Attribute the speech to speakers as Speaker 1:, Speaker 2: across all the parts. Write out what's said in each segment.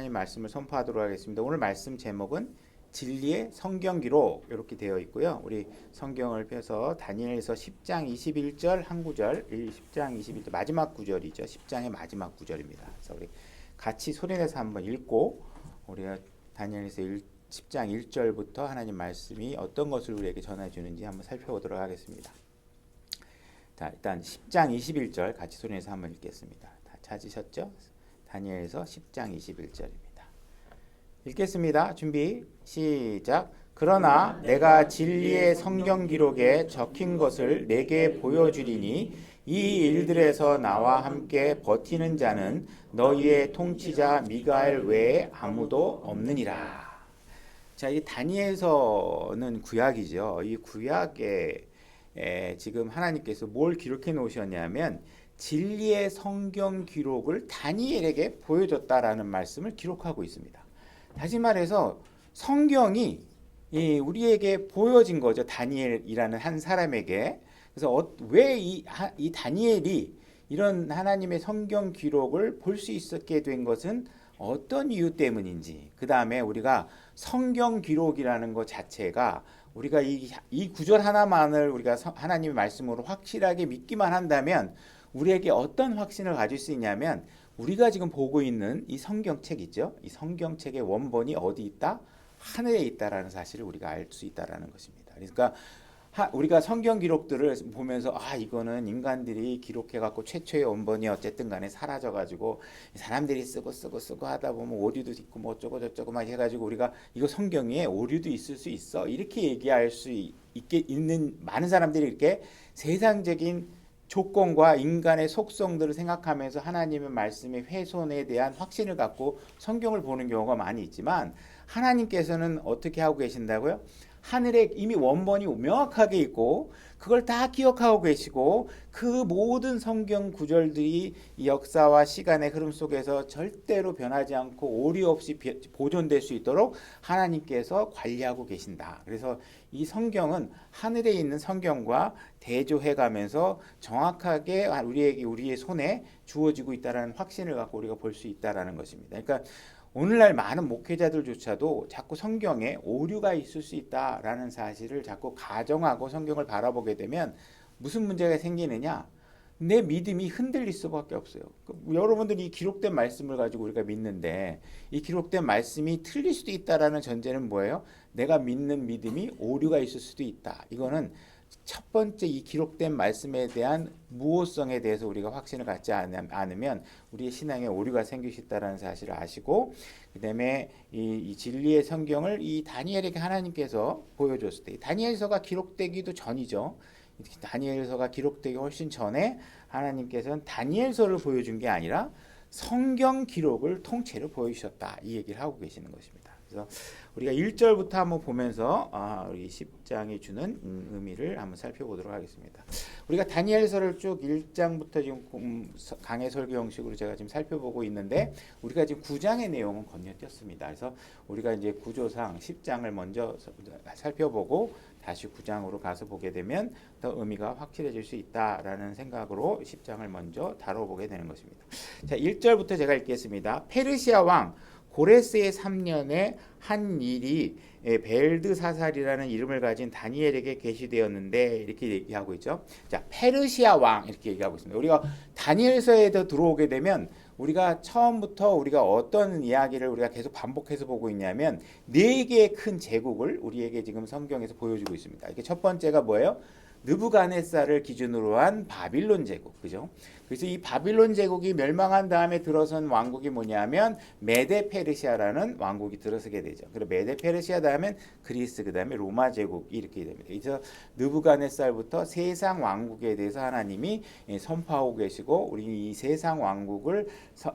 Speaker 1: 하나님 말씀을 선포하도록 하겠습니다. 오늘 말씀 제목은 진리의 성경 기록 이렇게 되어 있고요. 우리 성경을 펴서 다니엘서 10장 21절 한 구절, 10장 21절 마지막 구절이죠. 10장의 마지막 구절입니다. 그래서 우리 같이 소리내서 한번 읽고 우리가 다니엘서 10장 1절부터 하나님 말씀이 어떤 것을 우리에게 전해 주는지 한번 살펴보도록 하겠습니다. 자, 일단 10장 21절 같이 소리내서 한번 읽겠습니다. 다 찾으셨죠? 다니엘서 10장 21절입니다. 읽겠습니다. 준비 시작. 그러나 내가 진리의 성경 기록에 적힌 것을 내게 보여주리니 이 일들에서 나와 함께 버티는 자는 너희의 통치자 미가엘 외에 아무도 없느니라. 자, 이 다니엘서는 구약이죠. 이 구약에 지금 하나님께서 뭘 기록해 놓으셨냐면 진리의 성경 기록을 다니엘에게 보여줬다라는 말씀을 기록하고 있습니다. 다시 말해서 성경이 우리에게 보여진 거죠. 다니엘이라는 한 사람에게. 그래서 왜 이 다니엘이 이런 하나님의 성경 기록을 볼 수 있게 된 것은 어떤 이유 때문인지, 그 다음에 우리가 성경 기록이라는 것 자체가 우리가 이 구절 하나만을 우리가 하나님의 말씀으로 확실하게 믿기만 한다면 우리에게 어떤 확신을 가질 수 있냐면 우리가 지금 보고 있는 이 성경책 있죠. 이 성경책의 원본이 어디 있다? 하늘에 있다라는 사실을 우리가 알 수 있다라는 것입니다. 그러니까 우리가 성경 기록들을 보면서 이거는 인간들이 기록해갖고 최초의 원본이 어쨌든 간에 사라져가지고 사람들이 쓰고 하다 보면 오류도 있고 뭐 어쩌고 저쩌고 막 해가지고 우리가 이거 성경에 오류도 있을 수 있어 이렇게 얘기할 수 있는 많은 사람들이 이렇게 세상적인 조건과 인간의 속성들을 생각하면서 하나님의 말씀의 훼손에 대한 확신을 갖고 성경을 보는 경우가 많이 있지만 하나님께서는 어떻게 하고 계신다고요? 하늘에 이미 원본이 명확하게 있고 그걸 다 기억하고 계시고 그 모든 성경 구절들이 역사와 시간의 흐름 속에서 절대로 변하지 않고 오류 없이 보존될 수 있도록 하나님께서 관리하고 계신다. 그래서 이 성경은 하늘에 있는 성경과 대조해가면서 정확하게 우리의 손에 주어지고 있다는 확신을 갖고 우리가 볼 수 있다는 것입니다. 그러니까 오늘날 많은 목회자들조차도 자꾸 성경에 오류가 있을 수 있다라는 사실을 자꾸 가정하고 성경을 바라보게 되면 무슨 문제가 생기느냐? 내 믿음이 흔들릴 수밖에 없어요. 여러분들이 이 기록된 말씀을 가지고 우리가 믿는데 이 기록된 말씀이 틀릴 수도 있다라는 전제는 뭐예요? 내가 믿는 믿음이 오류가 있을 수도 있다. 이거는 첫 번째 이 기록된 말씀에 대한 무호성에 대해서 우리가 확신을 갖지 않으면 우리의 신앙에 오류가 생길 수 있다는 사실을 아시고 그 다음에 이 진리의 성경을 이 다니엘에게 하나님께서 보여줬을 때 다니엘서가 기록되기도 전이죠. 다니엘서가 기록되기 훨씬 전에 하나님께서는 다니엘서를 보여준 게 아니라 성경 기록을 통째로 보여주셨다. 이 얘기를 하고 계시는 것입니다. 그래서 우리가 1절부터 한번 보면서 우리 10장이 주는 의미를 한번 살펴보도록 하겠습니다. 우리가 다니엘서를 쭉 1장부터 지금 강해 설교 형식으로 제가 지금 살펴보고 있는데 우리가 지금 9장의 내용은 건너뛰었습니다. 그래서 우리가 이제 구조상 10장을 먼저 살펴보고 다시 9장으로 가서 보게 되면 더 의미가 확실해질 수 있다라는 생각으로 10장을 먼저 다뤄보게 되는 것입니다. 자, 1절부터 제가 읽겠습니다. 페르시아 왕 고레스의 3년에 한 일이 벨드사살이라는 이름을 가진 다니엘에게 계시되었는데 이렇게 얘기하고 있죠. 자, 페르시아 왕 이렇게 얘기하고 있습니다. 우리가 다니엘서에 들어오게 되면 우리가 처음부터 우리가 어떤 이야기를 우리가 계속 반복해서 보고 있냐면 네 개의 큰 제국을 우리에게 지금 성경에서 보여주고 있습니다. 이게 첫 번째가 뭐예요? 느부갓네살을 기준으로 한 바빌론 제국, 그죠? 그래서 이 바빌론 제국이 멸망한 다음에 들어선 왕국이 뭐냐면 메데 페르시아라는 왕국이 들어서게 되죠. 그리고 메데 페르시아 다음엔 그리스, 그 다음에 로마 제국이 이렇게 됩니다. 그래서 느부갓네살부터 세상 왕국에 대해서 하나님이 선포하고 계시고 우리 이 세상 왕국을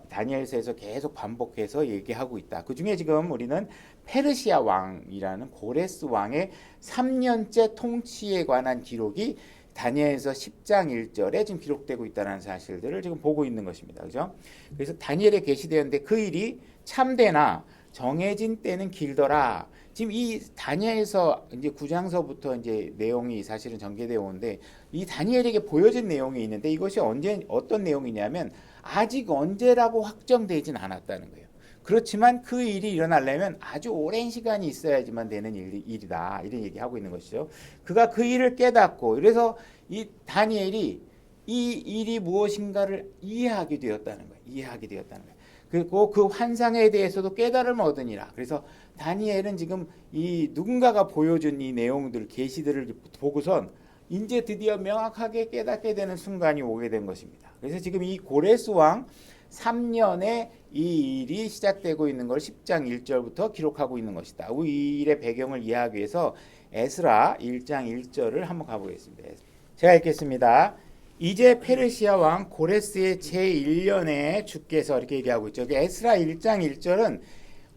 Speaker 1: 다니엘서에서 계속 반복해서 얘기하고 있다. 그 중에 지금 우리는 페르시아 왕이라는 고레스 왕의 3년째 통치에 관한 기록이 다니엘서 10장 1절에 지금 기록되고 있다는 사실들을 지금 보고 있는 것입니다. 그죠? 그래서 다니엘에 계시되었는데 그 일이 참되나 정해진 때는 길더라. 지금 이 다니엘서 이제 9장서부터 이제 내용이 사실은 전개되어 오는데 이 다니엘에게 보여진 내용이 있는데 이것이 어떤 내용이냐면 아직 언제라고 확정되진 않았다는 거예요. 그렇지만 그 일이 일어나려면 아주 오랜 시간이 있어야지만 되는 일이다. 이런 얘기하고 있는 것이죠. 그가 그 일을 깨닫고 그래서 이 다니엘이 이 일이 무엇인가를 이해하게 되었다는 거예요. 이해하게 되었다는 거예요. 그리고 그 환상에 대해서도 깨달음을 얻으니라. 그래서 다니엘은 지금 이 누군가가 보여준 이 내용들, 계시들을 보고선 이제 드디어 명확하게 깨닫게 되는 순간이 오게 된 것입니다. 그래서 지금 이 고레스 왕 3년에 이 일이 시작되고 있는 걸 10장 1절부터 기록하고 있는 것이다. 이 일의 배경을 이해하기 위해서 에스라 1장 1절을 한번 가보겠습니다. 제가 읽겠습니다. 이제 페르시아 왕 고레스의 제1년에 주께서 이렇게 얘기하고 있죠. 에스라 1장 1절은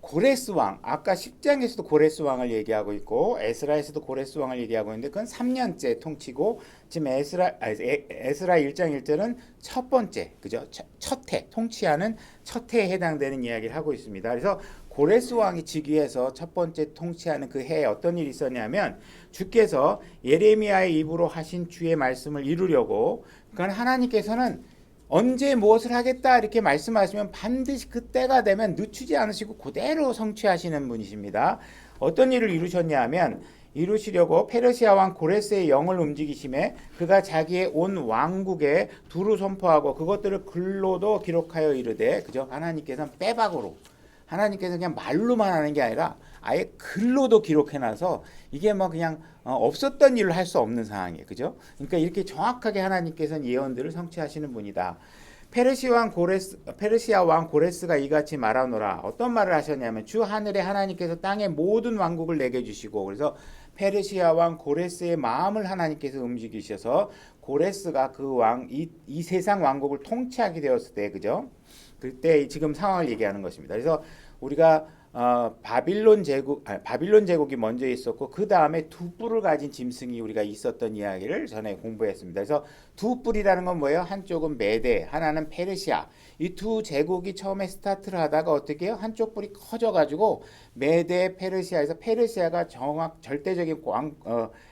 Speaker 1: 고레스 왕, 아까 10장에서도 고레스 왕을 얘기하고 있고 에스라에서도 고레스 왕을 얘기하고 있는데 그건 3년째 통치고 지금 에스라 1장 1절은 첫 번째, 그죠? 첫 해, 통치하는 첫 해에 해당되는 이야기를 하고 있습니다. 그래서 고레스 왕이 즉위해서 첫 번째 통치하는 그 해에 어떤 일이 있었냐면 주께서 예레미야의 입으로 하신 주의 말씀을 이루려고 그러니까 하나님께서는 언제 무엇을 하겠다 이렇게 말씀하시면 반드시 그때가 되면 늦추지 않으시고 그대로 성취하시는 분이십니다. 어떤 일을 이루셨냐 하면 이루시려고 페르시아 왕 고레스의 영을 움직이심에 그가 자기의 온 왕국에 두루 선포하고 그것들을 글로도 기록하여 이르되 그죠? 하나님께서는 빼박으로 하나님께서 그냥 말로만 하는 게 아니라 아예 글로도 기록해놔서 이게 뭐 그냥 없었던 일을 할 수 없는 상황이에요. 그죠? 그러니까 이렇게 정확하게 하나님께서는 예언들을 성취하시는 분이다. 페르시아 왕 고레스가 이같이 말하노라. 어떤 말을 하셨냐면 주 하늘의 하나님께서 땅의 모든 왕국을 내게 주시고 그래서 페르시아 왕 고레스의 마음을 하나님께서 움직이셔서 고레스가 그 이 세상 왕국을 통치하게 되었을 때 그죠? 그때 지금 상황을 얘기하는 것입니다. 그래서 우리가 바빌론 제국이 먼저 있었고 그 다음에 두 뿔을 가진 짐승이 우리가 있었던 이야기를 전에 공부했습니다. 그래서 두 뿔이라는 건 뭐예요? 한쪽은 메데, 하나는 페르시아. 이 두 제국이 처음에 스타트를 하다가 어떻게 해요? 한쪽 뿔이 커져가지고 메데, 페르시아에서 페르시아가 절대적인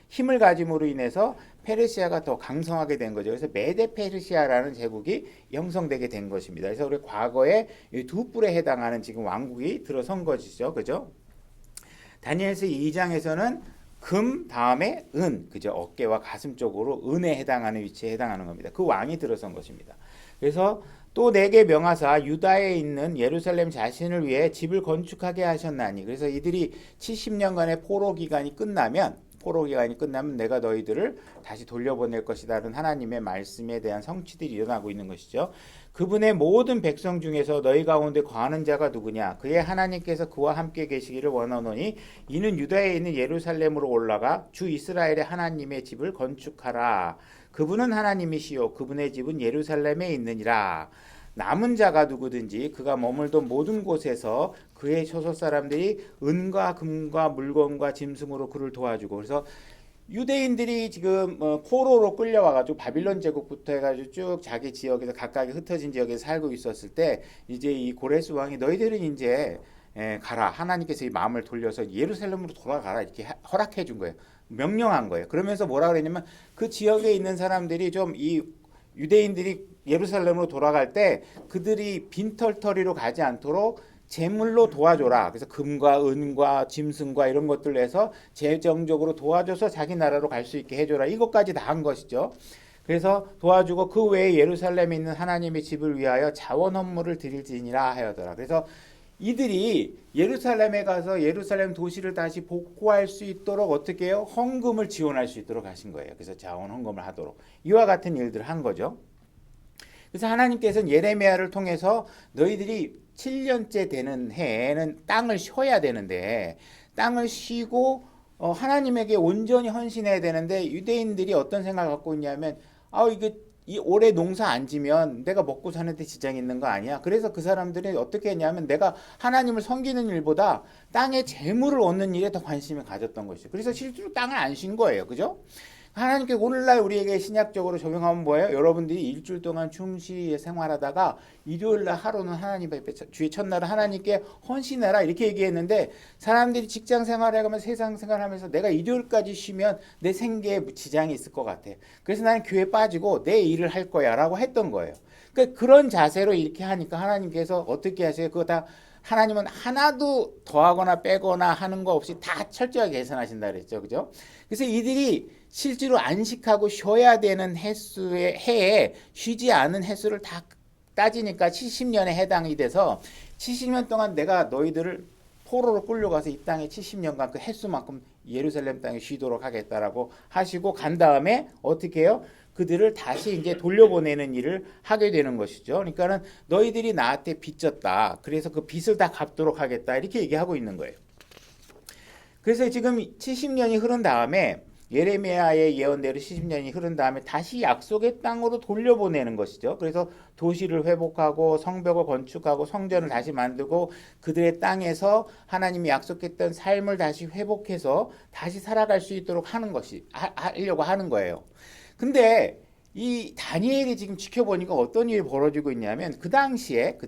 Speaker 1: 힘을 가짐으로 인해서 페르시아가 더 강성하게 된 거죠. 그래서 메데 페르시아라는 제국이 형성되게 된 것입니다. 그래서 우리 과거에 이 두 뿔에 해당하는 지금 왕국이 들어선 것이죠. 그죠? 다니엘서 2장에서는 금 다음에 은, 그죠? 어깨와 가슴 쪽으로 은에 해당하는 위치에 해당하는 겁니다. 그 왕이 들어선 것입니다. 그래서 또 내게 명하사 유다에 있는 예루살렘 자신을 위해 집을 건축하게 하셨나니 그래서 이들이 70년간의 포로 기간이 끝나면 내가 너희들을 다시 돌려보낼 것이라는 하나님의 말씀에 대한 성취들이 일어나고 있는 것이죠. 그분의 모든 백성 중에서 너희 가운데 거하는 자가 누구냐? 그의 하나님께서 그와 함께 계시기를 원하노니 이는 유다에 있는 예루살렘으로 올라가 주 이스라엘의 하나님의 집을 건축하라. 그분은 하나님이시요 그분의 집은 예루살렘에 있느니라. 남은 자가 누구든지 그가 머물던 모든 곳에서 그의 소속 사람들이 은과 금과 물건과 짐승으로 그를 도와주고 그래서 유대인들이 지금 포로로 끌려와가지고 바빌론 제국부터 해가지고 쭉 자기 지역에서 각각의 흩어진 지역에서 살고 있었을 때 이제 이 고레스 왕이 너희들은 이제 가라 하나님께서 이 마음을 돌려서 예루살렘으로 돌아가라 이렇게 허락해 준 거예요. 명령한 거예요. 그러면서 뭐라 그랬냐면 그 지역에 있는 사람들이 좀 이 유대인들이 예루살렘으로 돌아갈 때 그들이 빈털터리로 가지 않도록 재물로 도와줘라. 그래서 금과 은과 짐승과 이런 것들을 해서 재정적으로 도와줘서 자기 나라로 갈 수 있게 해줘라. 이것까지 다 한 것이죠. 그래서 도와주고 그 외에 예루살렘에 있는 하나님의 집을 위하여 자원 헌물을 드릴지니라 하여더라. 그래서 이들이 예루살렘에 가서 예루살렘 도시를 다시 복구할 수 있도록 어떻게 해요? 헌금을 지원할 수 있도록 하신 거예요. 그래서 자원 헌금을 하도록 이와 같은 일들을 한 거죠. 그래서 하나님께서는 예레미야를 통해서 너희들이 7년째 되는 해에는 땅을 쉬어야 되는데 땅을 쉬고 하나님에게 온전히 헌신해야 되는데 유대인들이 어떤 생각을 갖고 있냐면 이게 이 올해 농사 안 지면 내가 먹고 사는데 지장이 있는 거 아니야? 그래서 그 사람들이 어떻게 했냐면 내가 하나님을 섬기는 일보다 땅의 재물을 얻는 일에 더 관심을 가졌던 것이죠. 그래서 실제로 땅을 안 쉰 거예요. 그죠? 하나님께 오늘날 우리에게 신약적으로 적용하면 뭐예요? 여러분들이 일주일 동안 충실히 생활하다가 일요일날 하루는 하나님 앞에 주의 첫날은 하나님께 헌신해라 이렇게 얘기했는데 사람들이 직장 생활해가면서 세상 생활하면서 내가 일요일까지 쉬면 내 생계에 지장이 있을 것 같아. 그래서 나는 교회 빠지고 내 일을 할 거야 라고 했던 거예요. 그러니까 그런 자세로 이렇게 하니까 하나님께서 어떻게 하세요? 그거 다 하나님은 하나도 더하거나 빼거나 하는 거 없이 다 철저하게 계산하신다 그랬죠. 그죠? 그래서 이들이 실제로 안식하고 쉬어야 되는 횟수의 해에 쉬지 않은 횟수를 다 따지니까 70년에 해당이 돼서 70년 동안 내가 너희들을 포로로 끌려가서 이 땅에 70년간 그 횟수만큼 예루살렘 땅에 쉬도록 하겠다라고 하시고 간 다음에 어떻게 해요? 그들을 다시 이제 돌려보내는 일을 하게 되는 것이죠. 그러니까는 너희들이 나한테 빚졌다. 그래서 그 빚을 다 갚도록 하겠다. 이렇게 얘기하고 있는 거예요. 그래서 지금 70년이 흐른 다음에 예레미야의 예언대로 70년이 흐른 다음에 다시 약속의 땅으로 돌려보내는 것이죠. 그래서 도시를 회복하고 성벽을 건축하고 성전을 다시 만들고 그들의 땅에서 하나님이 약속했던 삶을 다시 회복해서 다시 살아갈 수 있도록 하는 것이 하려고 하는 거예요. 근데 이 다니엘이 지금 지켜보니까 어떤 일이 벌어지고 있냐면 그 당시에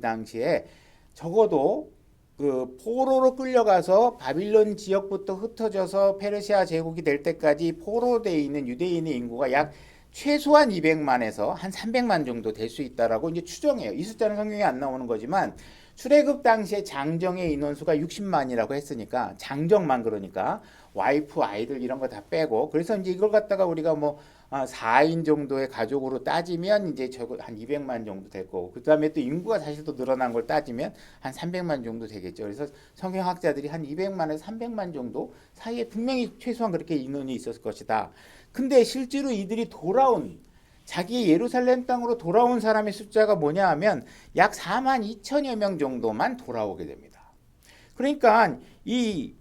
Speaker 1: 적어도 그 포로로 끌려가서 바빌론 지역부터 흩어져서 페르시아 제국이 될 때까지 포로되어 있는 유대인의 인구가 약 최소한 200만에서 한 300만 정도 될 수 있다라고 이제 추정해요. 이 숫자는 성경에 안 나오는 거지만 출애굽 당시에 장정의 인원수가 60만이라고 했으니까 장정만 그러니까 와이프 아이들 이런 거 다 빼고 그래서 이제 이걸 갖다가 우리가 뭐 4인 정도의 가족으로 따지면 이제 한 200만 정도 될 거고 그 다음에 또 인구가 사실 또 늘어난 걸 따지면 한 300만 정도 되겠죠. 그래서 성경학자들이 한 200만에서 300만 정도 사이에 분명히 최소한 그렇게 인원이 있었을 것이다. 근데 실제로 이들이 돌아온 자기 예루살렘 땅으로 돌아온 사람의 숫자가 뭐냐 하면 약 4만 2천여 명 정도만 돌아오게 됩니다. 그러니까 이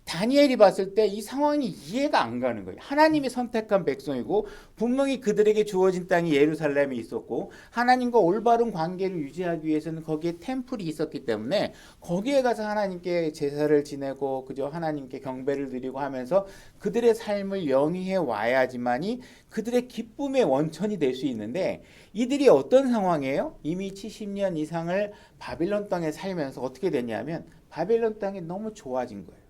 Speaker 1: 다니엘이 봤을 때 이 상황이 이해가 안 가는 거예요. 하나님이 선택한 백성이고 분명히 그들에게 주어진 땅이 예루살렘에 있었고 하나님과 올바른 관계를 유지하기 위해서는 거기에 템플이 있었기 때문에 거기에 가서 하나님께 제사를 지내고 그저 하나님께 경배를 드리고 하면서 그들의 삶을 영위해 와야지만이 그들의 기쁨의 원천이 될 수 있는데 이들이 어떤 상황이에요? 이미 70년 이상을 바빌론 땅에 살면서 어떻게 됐냐면 바빌론 땅이 너무 좋아진 거예요.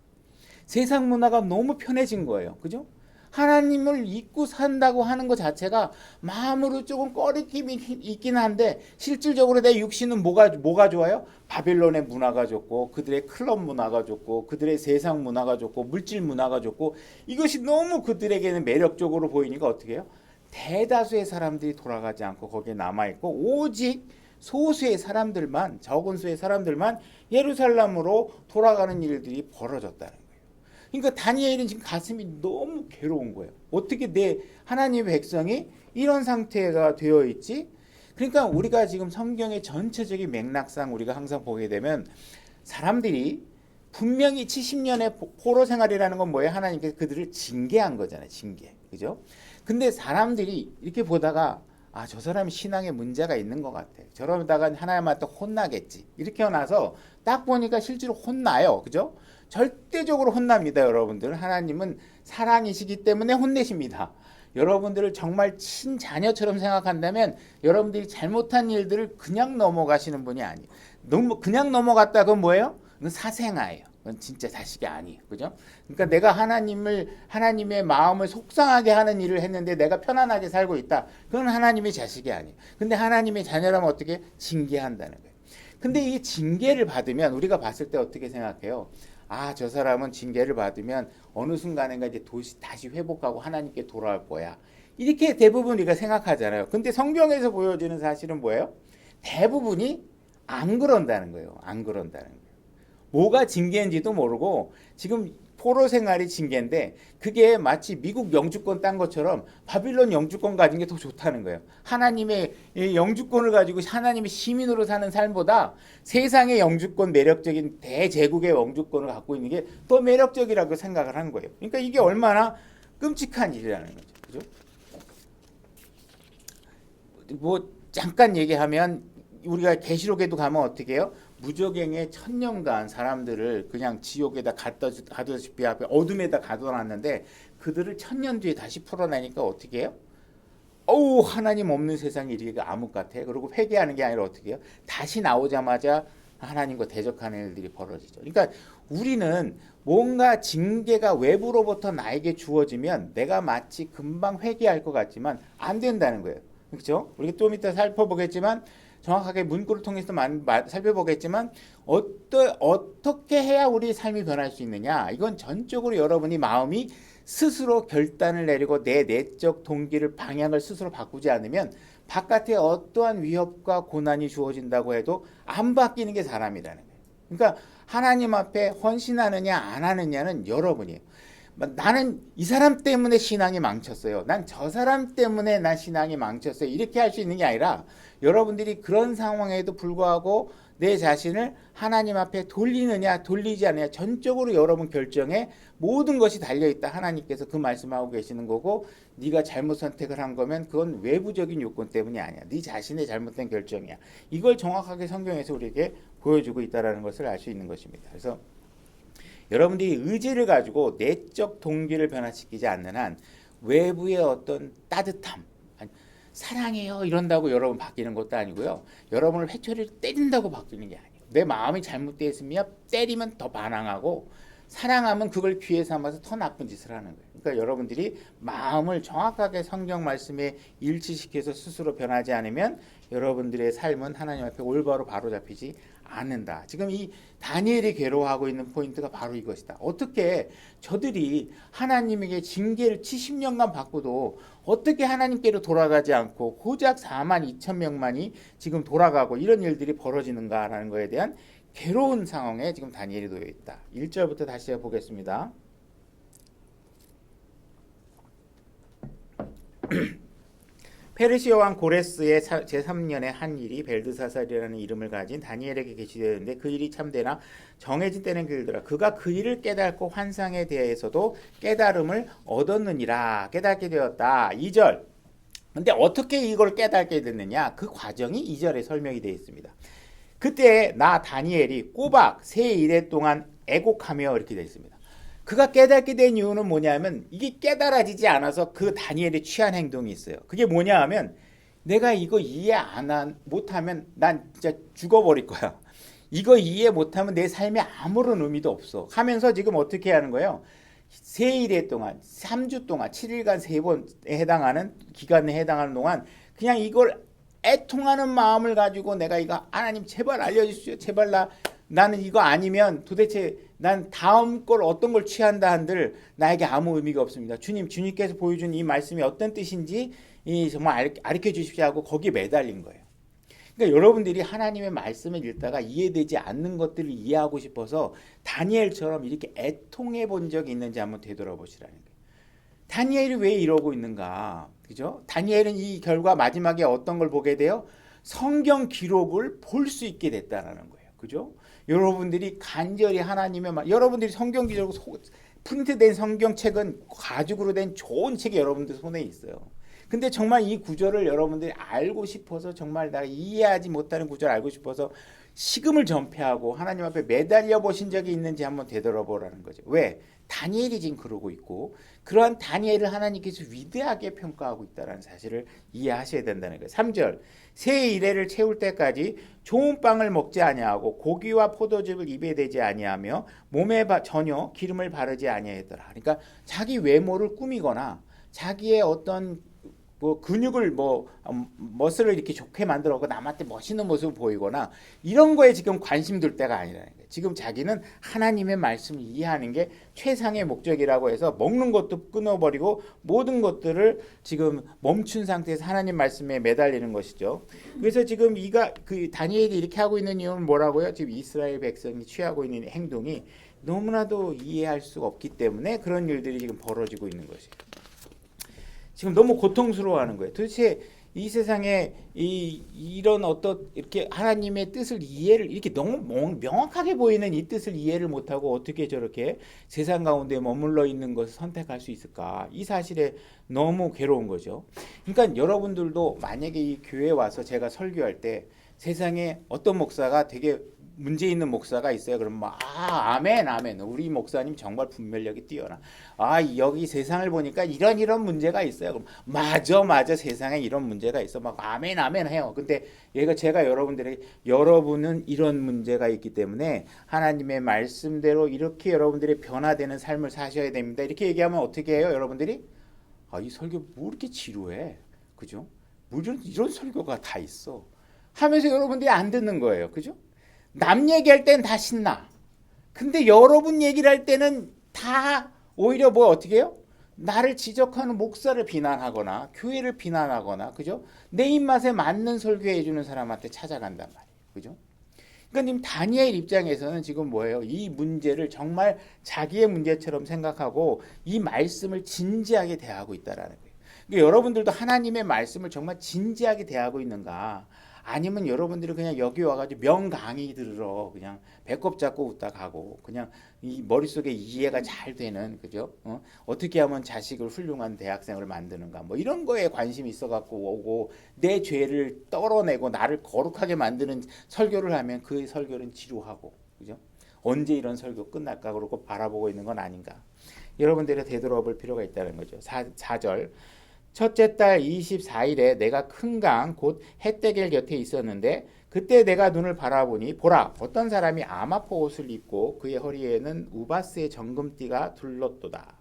Speaker 1: 세상 문화가 너무 편해진 거예요. 그죠? 하나님을 잊고 산다고 하는 것 자체가 마음으로 조금 꺼리낌이 있긴 한데 실질적으로 내 육신은 뭐가 좋아요? 바빌론의 문화가 좋고 그들의 클럽 문화가 좋고 그들의 세상 문화가 좋고 물질 문화가 좋고 이것이 너무 그들에게는 매력적으로 보이니까 어떻게 해요? 대다수의 사람들이 돌아가지 않고 거기에 남아있고 오직 소수의 사람들만 적은 수의 사람들만 예루살렘으로 돌아가는 일들이 벌어졌다는 거예요. 그러니까 다니엘은 지금 가슴이 너무 괴로운 거예요. 어떻게 내 하나님의 백성이 이런 상태가 되어 있지? 그러니까 우리가 지금 성경의 전체적인 맥락상 우리가 항상 보게 되면 사람들이 분명히 70년의 포로 생활이라는 건 뭐예요? 하나님께서 그들을 징계한 거잖아요. 징계. 그죠? 근데 사람들이 이렇게 보다가 저 사람이 신앙에 문제가 있는 것 같아. 저러다가 하나님한테 혼나겠지. 이렇게 나서 딱 보니까 실제로 혼나요. 그죠? 절대적으로 혼납니다, 여러분들. 하나님은 사랑이시기 때문에 혼내십니다. 여러분들을 정말 친자녀처럼 생각한다면 여러분들이 잘못한 일들을 그냥 넘어가시는 분이 아니에요. 너무 그냥 넘어갔다 그건 뭐예요? 그건 사생아예요. 그건 진짜 자식이 아니에요. 그죠? 그러니까 내가 하나님의 마음을 속상하게 하는 일을 했는데 내가 편안하게 살고 있다. 그건 하나님의 자식이 아니에요. 근데 하나님의 자녀라면 어떻게 징계한다는 거예요. 근데 이 징계를 받으면 우리가 봤을 때 어떻게 생각해요? 저 사람은 징계를 받으면 어느 순간인가 이제 다시 회복하고 하나님께 돌아올 거야. 이렇게 대부분 우리가 생각하잖아요. 근데 성경에서 보여지는 사실은 뭐예요? 대부분이 안 그런다는 거예요. 안 그런다는 거예요. 뭐가 징계인지도 모르고 지금 포로 생활이 징계인데 그게 마치 미국 영주권 딴 것처럼 바빌론 영주권 가진 게 더 좋다는 거예요. 하나님의 영주권을 가지고 하나님의 시민으로 사는 삶보다 세상의 영주권 매력적인 대제국의 영주권을 갖고 있는 게 더 매력적이라고 생각을 한 거예요. 그러니까 이게 얼마나 끔찍한 일이라는 거죠. 그죠? 뭐 잠깐 얘기하면 우리가 계시록에도 가면 어떻게 해요? 무적행에 1000년간 사람들을 그냥 지옥에다 가두다시피 어둠에다 가둬놨는데 그들을 1000년 뒤에 다시 풀어내니까 어떻게 해요? 하나님 없는 세상이 이렇게 암흑 같아. 그리고 회개하는 게 아니라 어떻게 해요? 다시 나오자마자 하나님과 대적하는 일들이 벌어지죠. 그러니까 우리는 뭔가 징계가 외부로부터 나에게 주어지면 내가 마치 금방 회개할 것 같지만 안 된다는 거예요. 그렇죠? 우리가 좀 이따 살펴보겠지만 정확하게 문구를 통해서 살펴보겠지만 어떻게 해야 우리 삶이 변할 수 있느냐? 이건 전적으로 여러분이 마음이 스스로 결단을 내리고 내 내적 동기를 방향을 스스로 바꾸지 않으면 바깥에 어떠한 위협과 고난이 주어진다고 해도 안 바뀌는 게 사람이라는 거예요. 그러니까 하나님 앞에 헌신하느냐 안 하느냐는 여러분이에요. 나는 이 사람 때문에 신앙이 망쳤어요. 난 저 사람 때문에 난 신앙이 망쳤어요. 이렇게 할 수 있는 게 아니라 여러분들이 그런 상황에도 불구하고 내 자신을 하나님 앞에 돌리느냐 돌리지 않느냐 전적으로 여러분 결정에 모든 것이 달려있다. 하나님께서 그 말씀하고 계시는 거고 네가 잘못 선택을 한 거면 그건 외부적인 요건 때문이 아니야. 네 자신의 잘못된 결정이야. 이걸 정확하게 성경에서 우리에게 보여주고 있다는 것을 알 수 있는 것입니다. 그래서 여러분들이 의지를 가지고 내적 동기를 변화시키지 않는 한 외부의 어떤 따뜻함, 사랑해요 이런다고 여러분 바뀌는 것도 아니고요. 여러분을 회초리를 때린다고 바뀌는 게 아니에요. 내 마음이 잘못되어 있으면 때리면 더 반항하고 사랑하면 그걸 귀에 삼아서 더 나쁜 짓을 하는 거예요. 그러니까 여러분들이 마음을 정확하게 성경 말씀에 일치시켜서 스스로 변하지 않으면 여러분들의 삶은 하나님 앞에 올바로 바로잡히지 않는다. 지금 이 다니엘이 괴로워하고 있는 포인트가 바로 이것이다. 어떻게 저들이 하나님에게 징계를 70년간 받고도 어떻게 하나님께로 돌아가지 않고 고작 4만 2천 명만이 지금 돌아가고 이런 일들이 벌어지는가라는 것에 대한 괴로운 상황에 지금 다니엘이 놓여 있다. 1절부터 다시 해보겠습니다. 페르시아 왕 고레스의 제3년의 한 일이 벨드사살이라는 이름을 가진 다니엘에게 계시되었는데 그 일이 참되나 정해진 때는 길더라. 그가 그 일을 깨닫고 환상에 대해서도 깨달음을 얻었느니라. 깨닫게 되었다. 2절. 근데 어떻게 이걸 깨닫게 됐느냐? 그 과정이 2절에 설명이 되어 있습니다. 그때 나 다니엘이 꼬박 세 일해 동안 애곡하며 이렇게 되어 있습니다. 그가 깨닫게 된 이유는 뭐냐면 이게 깨달아지지 않아서 그 다니엘이 취한 행동이 있어요. 그게 뭐냐 하면 내가 이거 이해 못하면 난 진짜 죽어버릴 거야. 이거 이해 못하면 내 삶에 아무런 의미도 없어. 하면서 지금 어떻게 하는 거예요? 세 일해 동안 3주 동안 7일간 3번에 해당하는 기간에 해당하는 동안 그냥 이걸 애통하는 마음을 가지고 내가 이거 하나님 제발 알려주십시오. 제발 나는 이거 아니면 도대체 난 다음 걸 어떤 걸 취한다 한들 나에게 아무 의미가 없습니다. 주님께서 보여준 이 말씀이 어떤 뜻인지 정말 가르쳐 주십시오 하고 거기에 매달린 거예요. 그러니까 여러분들이 하나님의 말씀을 읽다가 이해되지 않는 것들을 이해하고 싶어서 다니엘처럼 이렇게 애통해 본 적이 있는지 한번 되돌아보시라는 거예요. 다니엘이 왜 이러고 있는가? 그죠? 다니엘은 이 결과 마지막에 어떤 걸 보게 돼요? 성경 기록을 볼 수 있게 됐다라는 거예요. 그죠? 여러분들이 간절히 하나님의 말, 여러분들이 성경 기록 프린트된 성경책은 가죽으로 된 좋은 책이 여러분들 손에 있어요. 근데 정말 이 구절을 여러분들이 알고 싶어서 정말 내가 이해하지 못하는 구절을 알고 싶어서 식음을 전폐하고 하나님 앞에 매달려 보신 적이 있는지 한번 되돌아보라는 거죠. 왜? 다니엘이 지금 그러고 있고 그러한 다니엘을 하나님께서 위대하게 평가하고 있다는 사실을 이해하셔야 된다는 거예요. 3절 새 이래를 채울 때까지 좋은 빵을 먹지 아니하고 고기와 포도즙을 입에 대지 아니하며 몸에 전혀 기름을 바르지 아니하였더라. 그러니까 자기 외모를 꾸미거나 자기의 어떤 근육을 머슬을 이렇게 좋게 만들어서 남한테 멋있는 모습을 보이거나 이런 거에 지금 관심 둘 때가 아니라는 거예요. 지금 자기는 하나님의 말씀을 이해하는 게 최상의 목적이라고 해서 먹는 것도 끊어버리고 모든 것들을 지금 멈춘 상태에서 하나님 말씀에 매달리는 것이죠. 그래서 지금 그 다니엘이 이렇게 하고 있는 이유는 뭐라고요? 지금 이스라엘 백성이 취하고 있는 행동이 너무나도 이해할 수가 없기 때문에 그런 일들이 지금 벌어지고 있는 것이에요. 지금 너무 고통스러워하는 거예요. 도대체 이 세상에 이런 어떤 이렇게 하나님의 뜻을 이렇게 너무 명확하게 보이는 이 뜻을 이해를 못하고 어떻게 저렇게 세상 가운데 머물러 있는 것을 선택할 수 있을까? 이 사실에 너무 괴로운 거죠. 그러니까 여러분들도 만약에 이 교회에 와서 제가 설교할 때 세상에 어떤 목사가 되게 문제 있는 목사가 있어요. 그러면 아멘. 우리 목사님 정말 분별력이 뛰어나. 여기 세상을 보니까 이런 문제가 있어요. 그럼 맞아. 세상에 이런 문제가 있어. 막 아멘 해요. 근데 제가 여러분들에게 여러분은 이런 문제가 있기 때문에 하나님의 말씀대로 이렇게 여러분들이 변화되는 삶을 사셔야 됩니다. 이렇게 얘기하면 어떻게 해요, 여러분들이? 이 설교 뭐 이렇게 지루해, 그죠? 뭐 이런 설교가 다 있어. 하면서 여러분들이 안 듣는 거예요. 그죠? 남 얘기할 때는 다 신나. 근데 여러분 얘기를 할 때는 다 오히려 뭐 어떻게 해요? 나를 지적하는 목사를 비난하거나 교회를 비난하거나 그죠? 내 입맛에 맞는 설교해 주는 사람한테 찾아간단 말이에요. 그죠? 그러니까 지금 다니엘 입장에서는 지금 뭐예요? 이 문제를 정말 자기의 문제처럼 생각하고 이 말씀을 진지하게 대하고 있다라는 거예요. 그러니까 여러분들도 하나님의 말씀을 정말 진지하게 대하고 있는가? 아니면 여러분들이 그냥 여기 와가지고 명강의 들으러 그냥 배꼽 잡고 웃다 가고 그냥 이 머릿속에 이해가 잘 되는 그죠? 어떻게 하면 자식을 훌륭한 대학생을 만드는가 뭐 이런 거에 관심이 있어갖고 오고 내 죄를 떨어내고 나를 거룩하게 만드는 설교를 하면 그 설교는 지루하고 그죠? 언제 이런 설교 끝날까 그러고 바라보고 있는 건 아닌가? 여러분들이 되돌아볼 필요가 있다는 거죠. 4절 첫째 달 24일에 내가 큰 강 곧 헷데겔 곁에 있었는데 그때 내가 눈을 바라보니 보라 어떤 사람이 아마포 옷을 입고 그의 허리에는 우바스의 정금띠가 둘렀도다.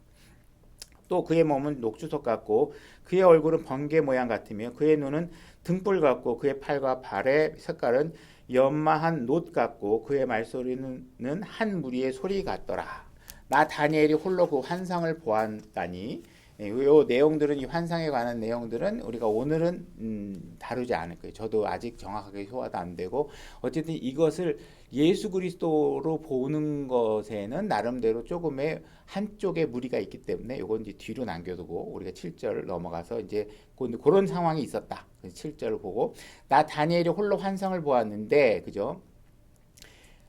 Speaker 1: 또 그의 몸은 녹주석 같고 그의 얼굴은 번개 모양 같으며 그의 눈은 등불 같고 그의 팔과 발의 색깔은 연마한 놋 같고 그의 말소리는 한 무리의 소리 같더라. 나 다니엘이 홀로 그 환상을 보았다니 이 내용들은 이 환상에 관한 내용들은 우리가 오늘은 다루지 않을 거예요. 저도 아직 정확하게 소화도 안 되고 어쨌든 이것을 예수 그리스도로 보는 것에는 나름대로 조금의 한쪽에 무리가 있기 때문에 이건 이제 뒤로 남겨두고 우리가 7절 넘어가서 이제 그런 상황이 있었다. 7절을 보고 나 다니엘이 홀로 환상을 보았는데 그죠?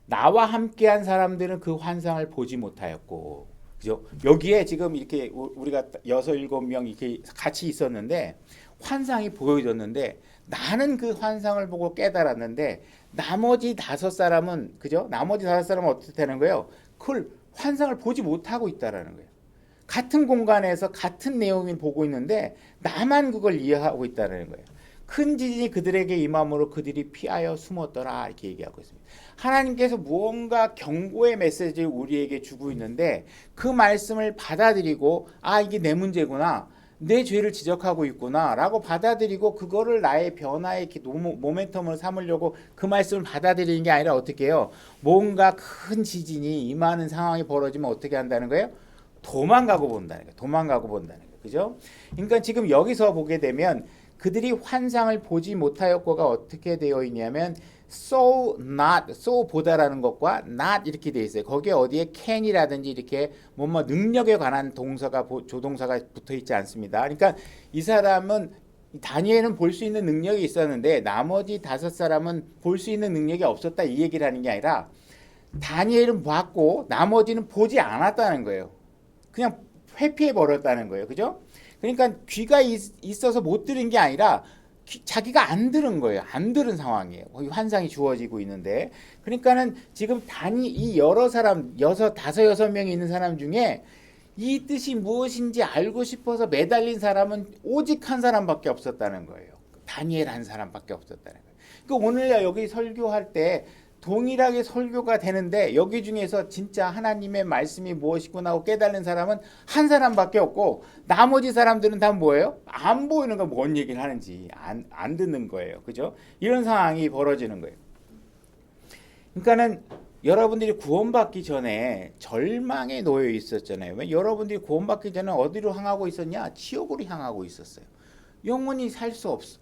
Speaker 1: 나와 함께한 사람들은 그 환상을 보지 못하였고 그죠? 여기에 지금 이렇게 우리가 6, 7명 이렇게 같이 있었는데 환상이 보여졌는데 나는 그 환상을 보고 깨달았는데 나머지 5사람은 그죠? 나머지 5사람은 어떻게 되는 거예요? 그걸 환상을 보지 못하고 있다라는 거예요. 같은 공간에서 같은 내용을 보고 있는데 나만 그걸 이해하고 있다는 거예요. 큰 지진이 그들에게 임함으로 그들이 피하여 숨었더라 이렇게 얘기하고 있습니다. 하나님께서 무언가 경고의 메시지를 우리에게 주고 있는데 그 말씀을 받아들이고 아 이게 내 문제구나 내 죄를 지적하고 있구나 라고 받아들이고 그거를 나의 변화의 모멘텀으로 삼으려고 그 말씀을 받아들이는 게 아니라 어떻게 해요? 뭔가 큰 지진이 임하는 상황이 벌어지면 어떻게 한다는 거예요? 도망가고 본다는 거예요. 도망가고 본다는 거예요. 그죠? 그러니까 지금 여기서 보게 되면 그들이 환상을 보지 못하였고가 어떻게 되어 있냐면 so not, so 보다라는 것과 not 이렇게 되어 있어요. 거기에 어디에 can이라든지 이렇게 뭐뭐 능력에 관한 동사가 조동사가 붙어 있지 않습니다. 그러니까 이 사람은 다니엘은 볼 수 있는 능력이 있었는데 나머지 5사람은 볼 수 있는 능력이 없었다 이 얘기를 하는 게 아니라 다니엘은 봤고 나머지는 보지 않았다는 거예요. 그냥 회피해 버렸다는 거예요. 그죠? 그러니까 귀가 있어서 못 들은 게 아니라 자기가 안 들은 거예요. 안 들은 상황이에요. 거기 환상이 주어지고 있는데 그러니까는 지금 이 여러 사람 6명이 있는 사람 중에 이 뜻이 무엇인지 알고 싶어서 매달린 사람은 오직 한 사람밖에 없었다는 거예요. 다니엘 한 사람밖에 없었다는 거예요. 그러니까 오늘 여기 설교할 때 동일하게 설교가 되는데 여기 중에서 진짜 하나님의 말씀이 무엇이구나 하고 깨달는 사람은 한 사람밖에 없고 나머지 사람들은 다 뭐예요? 안 보이는 거 뭔 얘기를 하는지 안 듣는 거예요. 그죠? 이런 상황이 벌어지는 거예요. 그러니까는 여러분들이 구원받기 전에 절망에 놓여 있었잖아요. 왜 여러분들이 구원받기 전에 어디로 향하고 있었냐? 지옥으로 향하고 있었어요. 영원히 살 수 없어.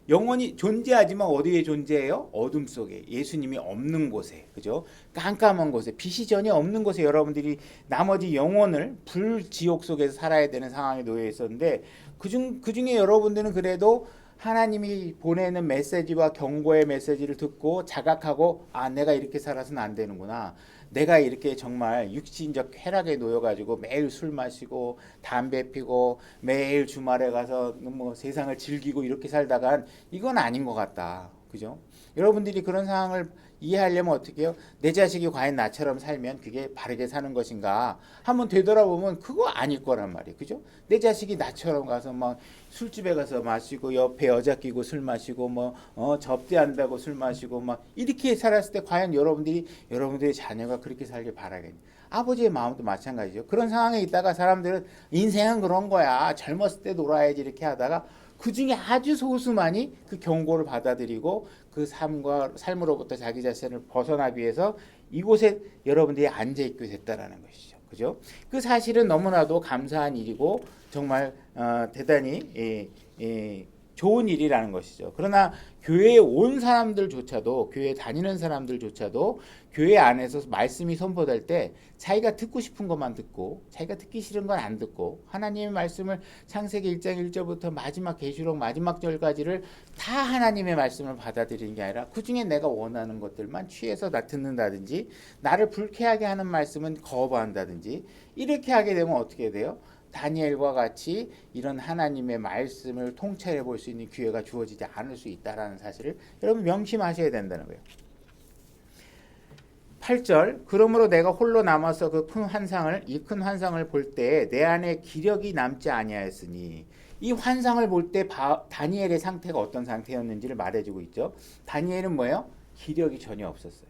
Speaker 1: 영원히 존재하지만 어디에 존재해요? 어둠 속에 예수님이 없는 곳에 그죠? 깜깜한 곳에 빛이 전혀 없는 곳에 여러분들이 나머지 영혼을 불지옥 속에서 살아야 되는 상황에 놓여 있었는데 그중에 여러분들은 그래도 하나님이 보내는 메시지와 경고의 메시지를 듣고 자각하고 아 내가 이렇게 살아서는 안 되는구나. 내가 이렇게 정말 육신적 쾌락에 놓여가지고 매일 술 마시고 담배 피고 매일 주말에 가서 뭐 세상을 즐기고 이렇게 살다간 이건 아닌 것 같다. 그죠? 여러분들이 그런 상황을 이해하려면 어떻게 해요? 내 자식이 과연 나처럼 살면 그게 바르게 사는 것인가? 한번 되돌아보면 그거 아닐 거란 말이에요. 그죠? 내 자식이 나처럼 가서 막 술집에 가서 마시고 옆에 여자 끼고 술 마시고 뭐 접대한다고 술 마시고 막 이렇게 살았을 때 과연 여러분들의 자녀가 그렇게 살길 바라겠니? 아버지의 마음도 마찬가지죠. 그런 상황에 있다가 사람들은 인생은 그런 거야. 젊었을 때 놀아야지 이렇게 하다가 그 중에 아주 소수만이 그 경고를 받아들이고 그 삶으로부터 자기 자신을 벗어나기 위해서 이곳에 여러분들이 앉아 있게 됐다라는 것이죠. 그죠? 그 사실은 너무나도 감사한 일이고 정말 대단히 좋은 일이라는 것이죠. 그러나 교회에 온 사람들조차도, 교회 다니는 사람들조차도 교회 안에서 말씀이 선포될 때 자기가 듣고 싶은 것만 듣고 자기가 듣기 싫은 건 안 듣고 하나님의 말씀을 창세기 1장 1절부터 마지막 계시록 마지막 절까지를 다 하나님의 말씀을 받아들이는 게 아니라 그중에 내가 원하는 것들만 취해서 듣는다든지 나를 불쾌하게 하는 말씀은 거부한다든지 이렇게 하게 되면 어떻게 돼요? 다니엘과 같이 이런 하나님의 말씀을 통찰해 볼 수 있는 기회가 주어지지 않을 수 있다는 사실을 여러분 명심하셔야 된다는 거예요. 8절 그러므로 내가 홀로 남아서 이 큰 환상을 볼 때 내 안에 기력이 남지 아니하였으니 이 환상을 볼 때 다니엘의 상태가 어떤 상태였는지를 말해주고 있죠. 다니엘은 뭐예요? 기력이 전혀 없었어요.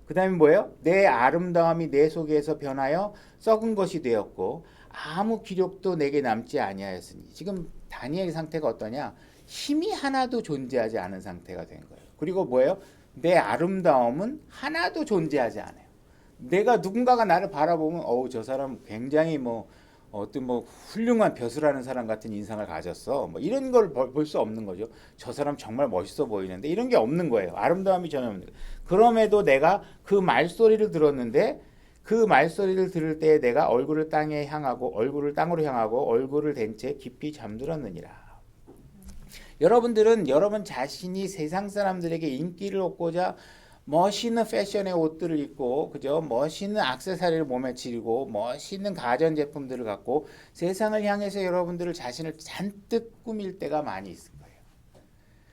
Speaker 1: 그 다음에 뭐예요? 내 아름다움이 내 속에서 변하여 썩은 것이 되었고 아무 기력도 내게 남지 아니하였으니 지금 다니엘 상태가 어떠냐? 힘이 하나도 존재하지 않은 상태가 된 거예요. 그리고 뭐예요? 내 아름다움은 하나도 존재하지 않아요. 내가 누군가가 나를 바라보면 저 사람 굉장히 어떤 훌륭한 벼슬하는 사람 같은 인상을 가졌어. 이런 걸 볼 수 없는 거죠. 저 사람 정말 멋있어 보이는데 이런 게 없는 거예요. 아름다움이 전혀 없는 거예요. 그럼에도 내가 그 말소리를 들었는데 그 말소리를 들을 때 내가 얼굴을 땅으로 향하고 얼굴을 댄 채 깊이 잠들었느니라. 여러분들은 여러분 자신이 세상 사람들에게 인기를 얻고자 멋있는 패션의 옷들을 입고 그죠? 멋있는 액세서리를 몸에 지르고 멋있는 가전제품들을 갖고 세상을 향해서 여러분들을 자신을 잔뜩 꾸밀 때가 많이 있을 거예요.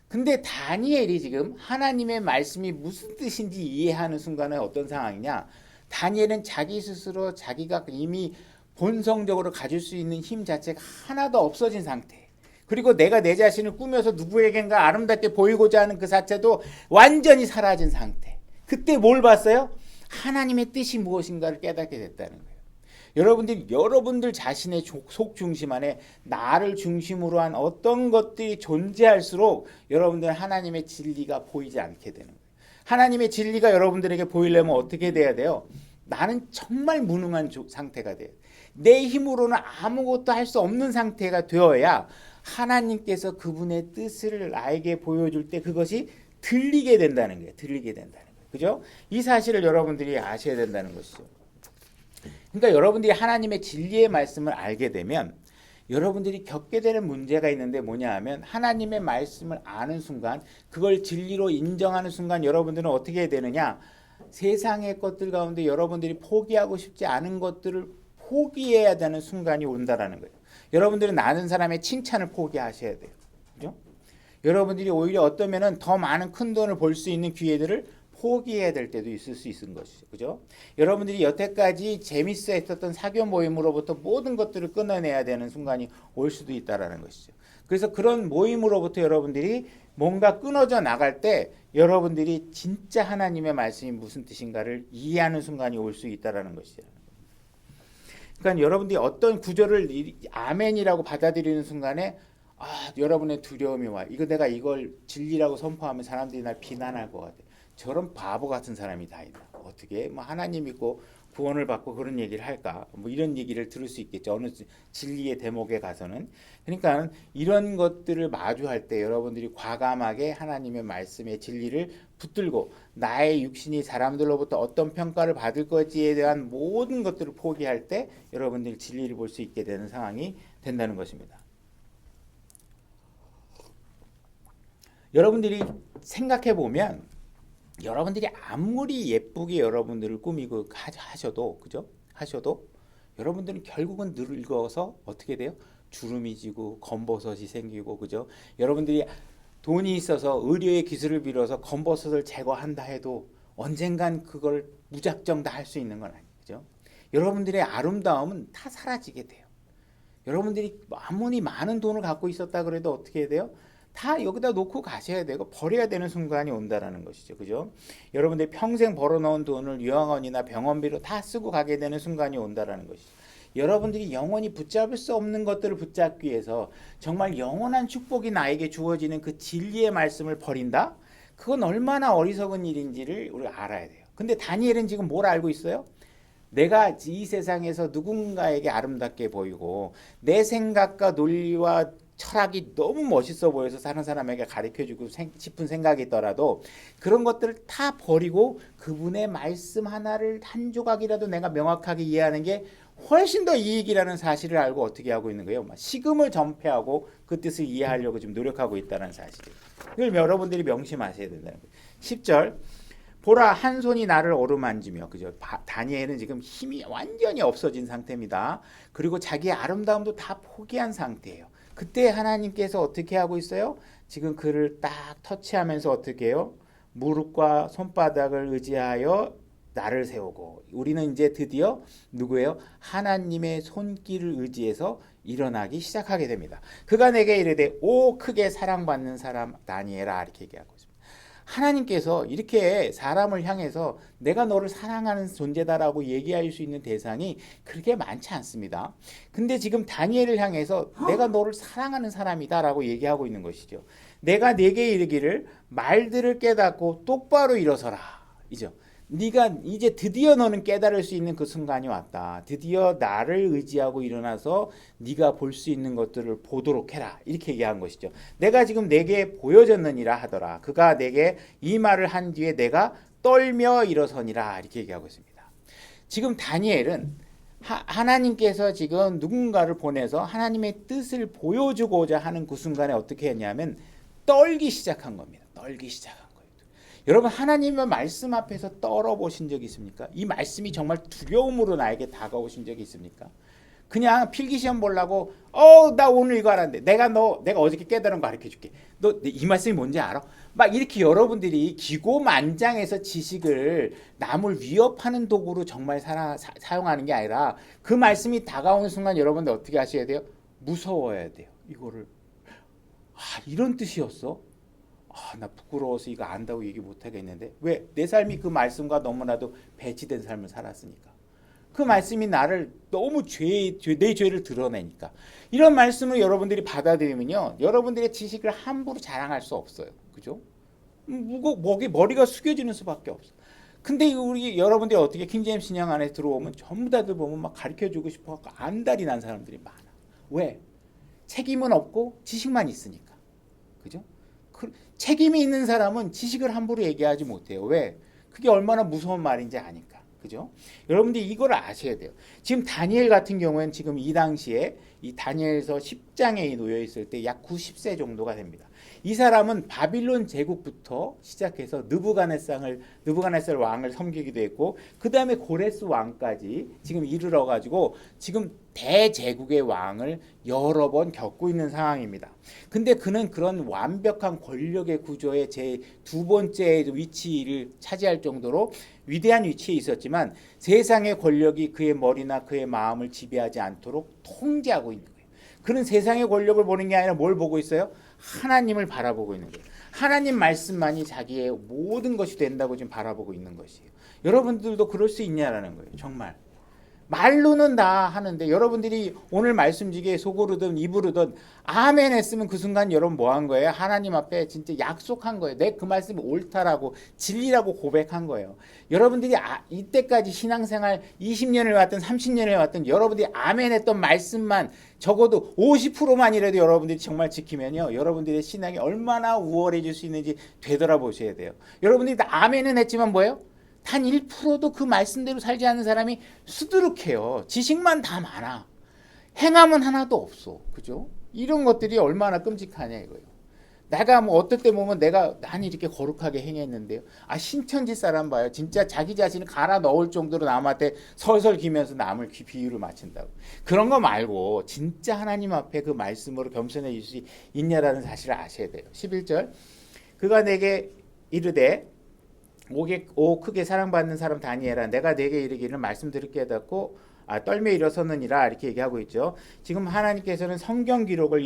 Speaker 1: 근데 다니엘이 지금 하나님의 말씀이 무슨 뜻인지 이해하는 순간에 어떤 상황이냐? 다니엘은 자기 스스로 자기가 이미 본성적으로 가질 수 있는 힘 자체가 하나도 없어진 상태. 그리고 내가 내 자신을 꾸며서 누구에겐가 아름답게 보이고자 하는 그 자체도 완전히 사라진 상태. 그때 뭘 봤어요? 하나님의 뜻이 무엇인가를 깨닫게 됐다는 거예요. 여러분들 자신의 속 중심 안에 나를 중심으로 한 어떤 것들이 존재할수록 여러분들은 하나님의 진리가 보이지 않게 되는 거예요. 하나님의 진리가 여러분들에게 보이려면 어떻게 돼야 돼요? 나는 정말 무능한 상태가 돼요. 내 힘으로는 아무것도 할 수 없는 상태가 되어야 하나님께서 그분의 뜻을 나에게 보여줄 때 그것이 들리게 된다는 거예요. 그죠? 이 사실을 여러분들이 아셔야 된다는 것이죠. 그러니까 여러분들이 하나님의 진리의 말씀을 알게 되면 여러분들이 겪게 되는 문제가 있는데 뭐냐 하면 하나님의 말씀을 아는 순간 그걸 진리로 인정하는 순간 여러분들은 어떻게 되느냐? 세상의 것들 가운데 여러분들이 포기하고 싶지 않은 것들을 포기해야 되는 순간이 온다라는 거예요. 여러분들은 아는 사람의 칭찬을 포기하셔야 돼요. 그죠? 여러분들이 오히려 어떠면은 더 많은 큰 돈을 벌 수 있는 기회들을 포기해야 될 때도 있을 수 있는 것이죠. 그죠? 여러분들이 여태까지 재밌어 했었던 사교 모임으로부터 모든 것들을 끊어내야 되는 순간이 올 수도 있다라는 것이죠. 그래서 그런 모임으로부터 여러분들이 뭔가 끊어져 나갈 때 여러분들이 진짜 하나님의 말씀이 무슨 뜻인가를 이해하는 순간이 올 수 있다라는 것이죠. 그러니까 여러분들이 어떤 구절을 아멘이라고 받아들이는 순간에 여러분의 두려움이 와. 내가 이걸 진리라고 선포하면 사람들이 날 비난할 것 같아. 저런 바보 같은 사람이 다 있나. 어떻게 하나님 믿고 구원을 받고 그런 얘기를 할까? 이런 얘기를 들을 수 있겠죠. 어느 진리의 대목에 가서는. 그러니까 이런 것들을 마주할 때 여러분들이 과감하게 하나님의 말씀의 진리를 붙들고 나의 육신이 사람들로부터 어떤 평가를 받을 것지에 대한 모든 것들을 포기할 때 여러분들이 진리를 볼 수 있게 되는 상황이 된다는 것입니다. 여러분들이 생각해 보면 여러분들이 아무리 예쁘게 여러분들을 꾸미고 하셔도 그죠? 여러분들은 결국은 늙어서 어떻게 돼요? 주름이 지고 검버섯이 생기고 그죠? 여러분들이 돈이 있어서 의료의 기술을 빌어서 검버섯을 제거한다 해도 언젠간 그걸 무작정 다 할 수 있는 건 아니죠. 여러분들의 아름다움은 다 사라지게 돼요. 여러분들이 아무리 많은 돈을 갖고 있었다 그래도 어떻게 돼요? 다 여기다 놓고 가셔야 되고 버려야 되는 순간이 온다라는 것이죠. 그죠? 여러분들이 평생 벌어놓은 돈을 유학원이나 병원비로 다 쓰고 가게 되는 순간이 온다라는 것이죠. 여러분들이 영원히 붙잡을 수 없는 것들을 붙잡기 위해서 정말 영원한 축복이 나에게 주어지는 그 진리의 말씀을 버린다? 그건 얼마나 어리석은 일인지를 우리가 알아야 돼요. 근데 다니엘은 지금 뭘 알고 있어요? 내가 이 세상에서 누군가에게 아름답게 보이고 내 생각과 논리와 철학이 너무 멋있어 보여서 다른 사람에게 가르쳐주고 싶은 생각이 있더라도 그런 것들을 다 버리고 그분의 말씀 하나를 한 조각이라도 내가 명확하게 이해하는 게 훨씬 더 이익이라는 사실을 알고 어떻게 하고 있는 거예요? 식음을 전폐하고 그 뜻을 이해하려고 지금 노력하고 있다는 사실이에요. 이걸 여러분들이 명심하셔야 된다는 거예요. 10절 보라 한 손이 나를 어루만지며 그죠? 다니엘은 지금 힘이 완전히 없어진 상태입니다. 그리고 자기의 아름다움도 다 포기한 상태예요. 그때 하나님께서 어떻게 하고 있어요? 지금 그를 딱 터치하면서 어떻게 해요? 무릎과 손바닥을 의지하여 나를 세우고 우리는 이제 드디어 누구예요? 하나님의 손길을 의지해서 일어나기 시작하게 됩니다. 그가 내게 이르되 오 크게 사랑받는 사람 다니엘아 이렇게 얘기하고 있습니다. 하나님께서 이렇게 사람을 향해서 내가 너를 사랑하는 존재다라고 얘기할 수 있는 대상이 그렇게 많지 않습니다. 근데 지금 다니엘을 향해서 내가 너를 사랑하는 사람이다라고 얘기하고 있는 것이죠. 내가 네게 이르기를 말들을 깨닫고 똑바로 일어서라. 이죠. 네가 이제 드디어 너는 깨달을 수 있는 그 순간이 왔다. 드디어 나를 의지하고 일어나서 네가 볼 수 있는 것들을 보도록 해라. 이렇게 얘기한 것이죠. 내가 지금 내게 보여졌느니라 하더라. 그가 내게 이 말을 한 뒤에 내가 떨며 일어서니라. 이렇게 얘기하고 있습니다. 지금 다니엘은 하나님께서 지금 누군가를 보내서 하나님의 뜻을 보여주고자 하는 그 순간에 어떻게 했냐면 떨기 시작한 겁니다. 떨기 시작한 거예요. 여러분 하나님의 말씀 앞에서 떨어보신 적이 있습니까? 이 말씀이 정말 두려움으로 나에게 다가오신 적이 있습니까? 그냥 필기시험 보려고 나 오늘 이거 알았는데 내가 어저께 깨달은 거 가르쳐줄게. 너 이 말씀이 뭔지 알아? 막 이렇게 여러분들이 기고만장해서 지식을 남을 위협하는 도구로 정말 사용하는 게 아니라 그 말씀이 다가오는 순간 여러분들 어떻게 하셔야 돼요? 무서워야 돼요. 이거를 이런 뜻이었어? 나 부끄러워서 이거 안다고 얘기 못하겠는데 왜? 내 삶이 그 말씀과 너무나도 배치된 삶을 살았으니까. 그 말씀이 나를 너무 내 죄를 드러내니까. 이런 말씀을 여러분들이 받아들이면요, 여러분들의 지식을 함부로 자랑할 수 없어요. 그죠? 머리가 숙여지는 수밖에 없어. 근데 우리 여러분들이 어떻게 킹제임스 신앙 안에 들어오면 전부 다들 보면 막 가르쳐주고 싶어갖고 안달이 난 사람들이 많아. 왜? 책임은 없고 지식만 있으니까. 그죠? 책임이 있는 사람은 지식을 함부로 얘기하지 못해요. 왜? 그게 얼마나 무서운 말인지 아니까. 그죠? 여러분들이 이걸 아셔야 돼요. 지금 다니엘 같은 경우에는 지금 이 당시에 이 다니엘서 10장에 놓여 있을 때 약 90세 정도가 됩니다. 이 사람은 바빌론 제국부터 시작해서 느부갓네살 왕을 섬기기도 했고 그 다음에 고레스 왕까지 지금 이르러 가지고 지금 대제국의 왕을 여러 번 겪고 있는 상황입니다. 근데 그는 그런 완벽한 권력의 구조의 제 두 번째 위치를 차지할 정도로 위대한 위치에 있었지만 세상의 권력이 그의 머리나 그의 마음을 지배하지 않도록 통제하고 있는 거예요. 그는 세상의 권력을 보는 게 아니라 뭘 보고 있어요? 하나님을 바라보고 있는 거예요. 하나님 말씀만이 자기의 모든 것이 된다고 지금 바라보고 있는 것이에요. 여러분들도 그럴 수 있냐라는 거예요. 정말. 말로는 다 하는데 여러분들이 오늘 말씀 중에 속으로든 입으로든 아멘 했으면 그 순간 여러분 뭐 한 거예요? 하나님 앞에 진짜 약속한 거예요. 내 그 말씀이 옳다라고 진리라고 고백한 거예요. 여러분들이 이때까지 신앙생활 20년을 왔든 30년을 왔든 여러분들이 아멘 했던 말씀만 적어도 50%만이라도 여러분들이 정말 지키면요. 여러분들의 신앙이 얼마나 우월해질 수 있는지 되돌아보셔야 돼요. 여러분들이 다 아멘은 했지만 뭐예요? 단 1%도 그 말씀대로 살지 않는 사람이 수두룩해요. 지식만 다 많아. 행함은 하나도 없어. 그죠? 이런 것들이 얼마나 끔찍하냐 이거예요. 내가 뭐 어떨 때 보면 난 이렇게 거룩하게 행했는데요. 신천지 사람 봐요. 진짜 자기 자신을 갈아 넣을 정도로 남한테 설설 기면서 남을 비유를 맞춘다고. 그런 거 말고 진짜 하나님 앞에 그 말씀으로 겸손해질 수 있냐라는 사실을 아셔야 돼요. 11절 그가 내게 이르되 오 크게 사랑받는 사람 다니엘아 내가 내게 이르기를 말씀들을 깨닫고 떨며 일어섰느니라 이렇게 얘기하고 있죠. 지금 하나님께서는 성경 기록을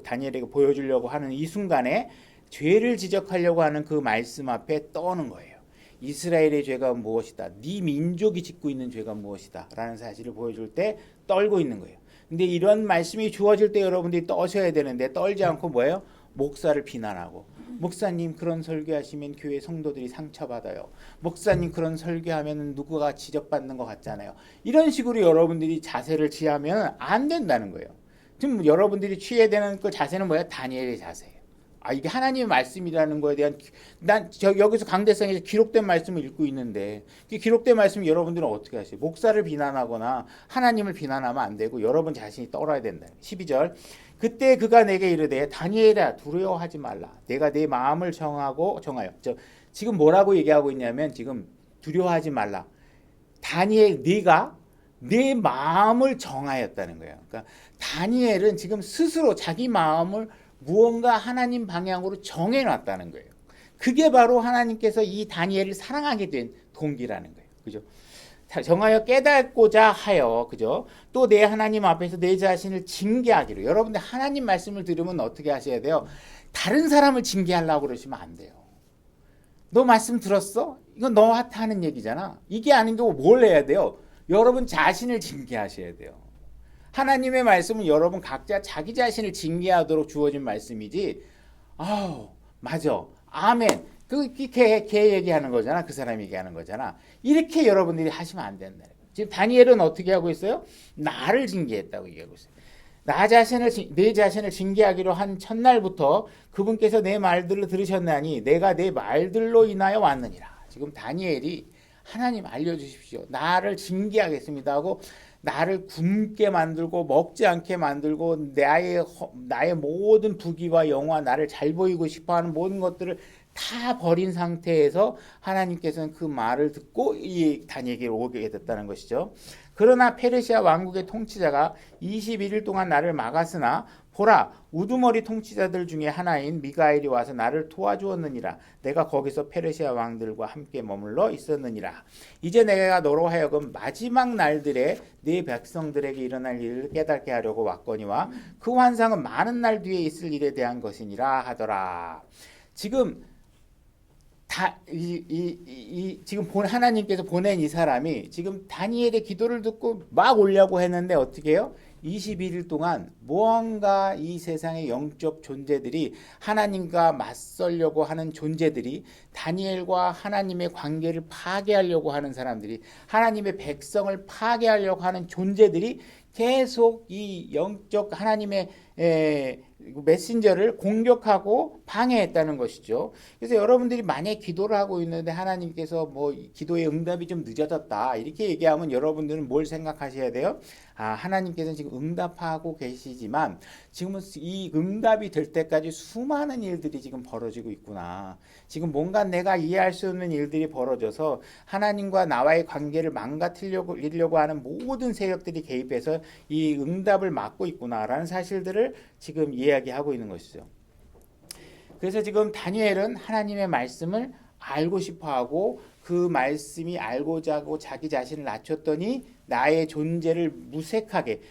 Speaker 1: 다니엘에게 보여주려고 하는 이 순간에 죄를 지적하려고 하는 그 말씀 앞에 떠는 거예요. 이스라엘의 죄가 무엇이다. 네 민족이 짓고 있는 죄가 무엇이다. 라는 사실을 보여줄 때 떨고 있는 거예요. 근데 이런 말씀이 주어질 때 여러분들이 떠셔야 되는데 떨지 않고 뭐예요? 목사를 비난하고 목사님 그런 설교하시면 교회 성도들이 상처받아요. 목사님 그런 설교하면 누구가 지적받는 것 같잖아요. 이런 식으로 여러분들이 자세를 취하면 안 된다는 거예요. 지금 여러분들이 취해야 되는 그 자세는 뭐야? 다니엘의 자세예요. 이게 하나님의 말씀이라는 거에 대한 여기서 강대상에서 기록된 말씀을 읽고 있는데 기록된 말씀 여러분들은 어떻게 하세요? 목사를 비난하거나 하나님을 비난하면 안 되고 여러분 자신이 떨어야 된다. 12절 그때 그가 내게 이르되 다니엘아 두려워하지 말라. 내가 내 마음을 정하여. 지금 뭐라고 얘기하고 있냐면 지금 두려워하지 말라. 다니엘 네가 내 마음을 정하였다는 거예요. 그러니까 다니엘은 지금 스스로 자기 마음을 무언가 하나님 방향으로 정해놨다는 거예요. 그게 바로 하나님께서 이 다니엘을 사랑하게 된 동기라는 거예요. 그죠? 정하여 깨닫고자 하여, 그죠? 또 내 하나님 앞에서 내 자신을 징계하기로. 여러분들 하나님 말씀을 들으면 어떻게 하셔야 돼요? 다른 사람을 징계하려고 그러시면 안 돼요. 너 말씀 들었어? 이건 너한테 하는 얘기잖아. 이게 아닌데 뭘 해야 돼요? 여러분 자신을 징계하셔야 돼요. 하나님의 말씀은 여러분 각자 자기 자신을 징계하도록 주어진 말씀이지. 맞아. 아멘. 걔 얘기하는 거잖아. 그 사람 얘기하는 거잖아. 이렇게 여러분들이 하시면 안 된다. 지금 다니엘은 어떻게 하고 있어요? 나를 징계했다고 얘기하고 있어요. 내 자신을 징계하기로 한 첫날부터 그분께서 내 말들을 들으셨나니 내가 내 말들로 인하여 왔느니라. 지금 다니엘이 하나님 알려주십시오. 나를 징계하겠습니다 하고 나를 굶게 만들고 먹지 않게 만들고 나의 모든 부귀와 영화 나를 잘 보이고 싶어하는 모든 것들을 다 버린 상태에서 하나님께서는 그 말을 듣고 이 다니엘에게 오게 됐다는 것이죠. 그러나 페르시아 왕국의 통치자가 21일 동안 나를 막았으나 보라 우두머리 통치자들 중에 하나인 미가엘이 와서 나를 도와주었느니라. 내가 거기서 페르시아 왕들과 함께 머물러 있었느니라. 이제 내가 너로 하여금 마지막 날들에 네 백성들에게 일어날 일을 깨닫게 하려고 왔거니와 그 환상은 많은 날 뒤에 있을 일에 대한 것이니라 하더라. 지금 지금 하나님께서 보낸 이 사람이 지금 다니엘의 기도를 듣고 막 오려고 했는데 어떻게 해요? 21일 동안 무언가 이 세상의 영적 존재들이 하나님과 맞설려고 하는 존재들이 다니엘과 하나님의 관계를 파괴하려고 하는 사람들이 하나님의 백성을 파괴하려고 하는 존재들이 계속 이 영적 하나님의 메신저를 공격하고 방해했다는 것이죠. 그래서 여러분들이 만약에 기도를 하고 있는데 하나님께서 뭐 기도의 응답이 좀 늦어졌다 이렇게 얘기하면 여러분들은 뭘 생각하셔야 돼요? 하나님께서는 지금 응답하고 계시지만 지금은 이 응답이 될 때까지 수많은 일들이 지금 벌어지고 있구나. 지금 뭔가 내가 이해할 수 없는 일들이 벌어져서 하나님과 나와의 관계를 망가뜨리려고 하는 모든 세력들이 개입해서 이 응답을 막고 있구나라는 사실들을 지금 이야기하고 있는 것이죠. 그래서 지금 다니엘은 하나님의 말씀을 알고 싶어하고 그 말씀이 알고자 하고 자기 자신을 낮췄더니 나의 존재를 무색하게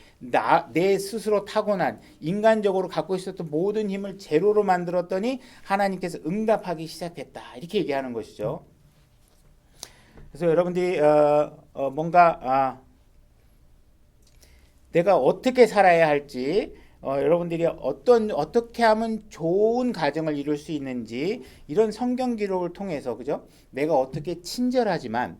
Speaker 1: 내 스스로 타고난 인간적으로 갖고 있었던 모든 힘을 제로로 만들었더니 하나님께서 응답하기 시작했다 이렇게 얘기하는 것이죠. 그래서 여러분들이 뭔가 내가 어떻게 살아야 할지 여러분들이 어떻게 하면 좋은 가정을 이룰 수 있는지 이런 성경 기록을 통해서 그죠? 내가 어떻게 친절하지만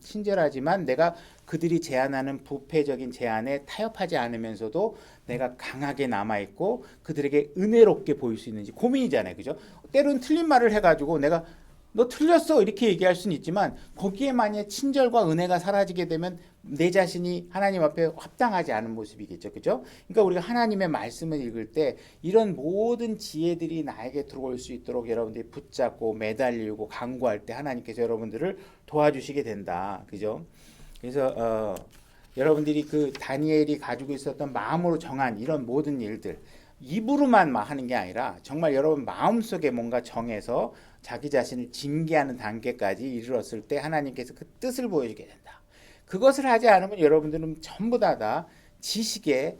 Speaker 1: 내가 그들이 제안하는 부패적인 제안에 타협하지 않으면서도 내가 강하게 남아있고 그들에게 은혜롭게 보일 수 있는지 고민이잖아요. 그죠? 때로는 틀린 말을 해가지고 내가 너 틀렸어 이렇게 얘기할 수는 있지만 거기에 만약 친절과 은혜가 사라지게 되면 내 자신이 하나님 앞에 합당하지 않은 모습이겠죠. 그죠? 그러니까 우리가 하나님의 말씀을 읽을 때 이런 모든 지혜들이 나에게 들어올 수 있도록 여러분들이 붙잡고 매달리고 간구할 때 하나님께서 여러분들을 도와주시게 된다. 그죠? 그래서 여러분들이 그 다니엘이 가지고 있었던 마음으로 정한 이런 모든 일들 입으로만 하는 게 아니라 정말 여러분 마음속에 뭔가 정해서 자기 자신을 징계하는 단계까지 이르렀을 때 하나님께서 그 뜻을 보여주게 된다. 그것을 하지 않으면 여러분들은 전부 다 지식에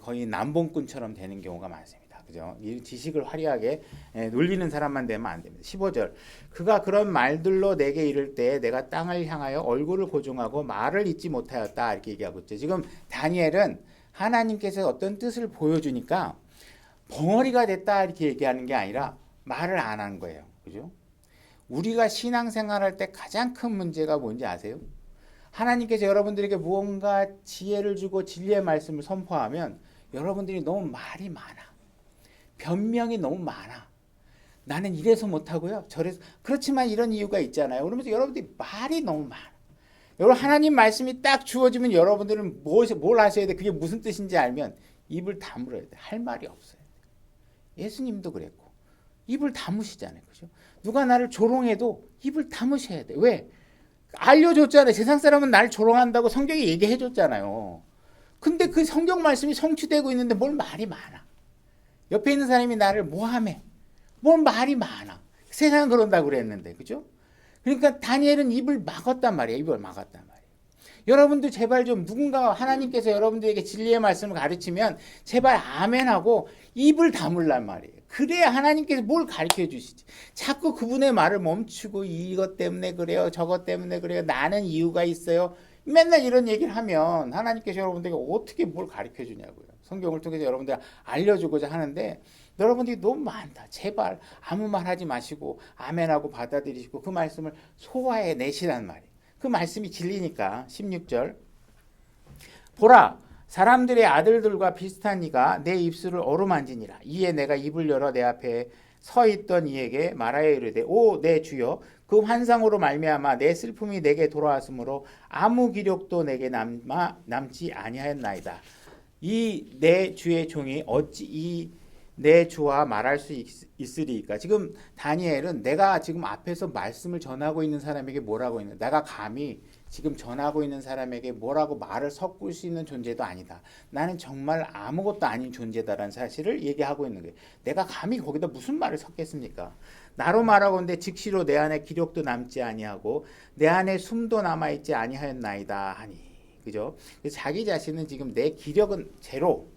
Speaker 1: 거의 남봉꾼처럼 되는 경우가 많습니다. 그죠? 이 지식을 화려하게 놀리는 사람만 되면 안 됩니다. 15절 그가 그런 말들로 내게 이를 때 내가 땅을 향하여 얼굴을 고정하고 말을 잊지 못하였다 이렇게 얘기하고 있죠. 지금 다니엘은 하나님께서 어떤 뜻을 보여주니까 벙어리가 됐다 이렇게 얘기하는 게 아니라 말을 안 한 거예요. 그죠? 우리가 신앙생활할 때 가장 큰 문제가 뭔지 아세요? 하나님께서 여러분들에게 무언가 지혜를 주고 진리의 말씀을 선포하면 여러분들이 너무 말이 많아. 변명이 너무 많아. 나는 이래서 못하고요. 저래서. 그렇지만 이런 이유가 있잖아요. 그러면서 여러분들이 말이 너무 많아. 여러분 하나님 말씀이 딱 주어지면 여러분들은 뭘 하셔야 돼? 그게 무슨 뜻인지 알면 입을 다물어야 돼. 할 말이 없어요. 예수님도 그랬고 입을 다무시잖아요. 그죠? 누가 나를 조롱해도 입을 다무셔야 돼. 왜? 알려줬잖아요. 세상 사람은 날 조롱한다고 성경이 얘기해줬잖아요. 근데 그 성경 말씀이 성취되고 있는데 뭘 말이 많아. 옆에 있는 사람이 나를 뭐하매? 뭘 말이 많아. 세상은 그런다고 그랬는데, 그죠? 그러니까 다니엘은 입을 막았단 말이에요. 입을 막았단 말이에요. 여러분들 제발 좀 누군가 하나님께서 여러분들에게 진리의 말씀을 가르치면 제발 아멘하고 입을 다물란 말이에요. 그래야 하나님께서 뭘 가르쳐 주시지. 자꾸 그분의 말을 멈추고 이것 때문에 그래요. 저것 때문에 그래요. 나는 이유가 있어요. 맨날 이런 얘기를 하면 하나님께서 여러분들에게 어떻게 뭘 가르쳐 주냐고요. 성경을 통해서 여러분들 알려주고자 하는데 여러분들이 너무 많다. 제발 아무 말 하지 마시고 아멘하고 받아들이시고 그 말씀을 소화해 내시란 말이에요. 그 말씀이 진리니까. 16절 보라 사람들의 아들들과 비슷한 이가 내 입술을 어루만지니라. 이에 내가 입을 열어 내 앞에 서 있던 이에게 말하여 이르되 오 내 주여 그 환상으로 말미암아 내 슬픔이 내게 돌아왔으므로 아무 기력도 내게 남지 아니하였나이다. 이 내 주의 종이 어찌 이 내 주와 말할 수 있으리까. 지금 다니엘은 내가 지금 앞에서 말씀을 전하고 있는 사람에게 뭐라고 있는, 내가 감히 지금 전하고 있는 사람에게 뭐라고 말을 섞을 수 있는 존재도 아니다. 나는 정말 아무것도 아닌 존재다라는 사실을 얘기하고 있는 거예요. 내가 감히 거기다 무슨 말을 섞겠습니까? 나로 말하건대 즉시로 내 안에 기력도 남지 아니하고 내 안에 숨도 남아있지 아니하였나이다 하니. 그죠? 자기 자신은 지금 내 기력은 제로.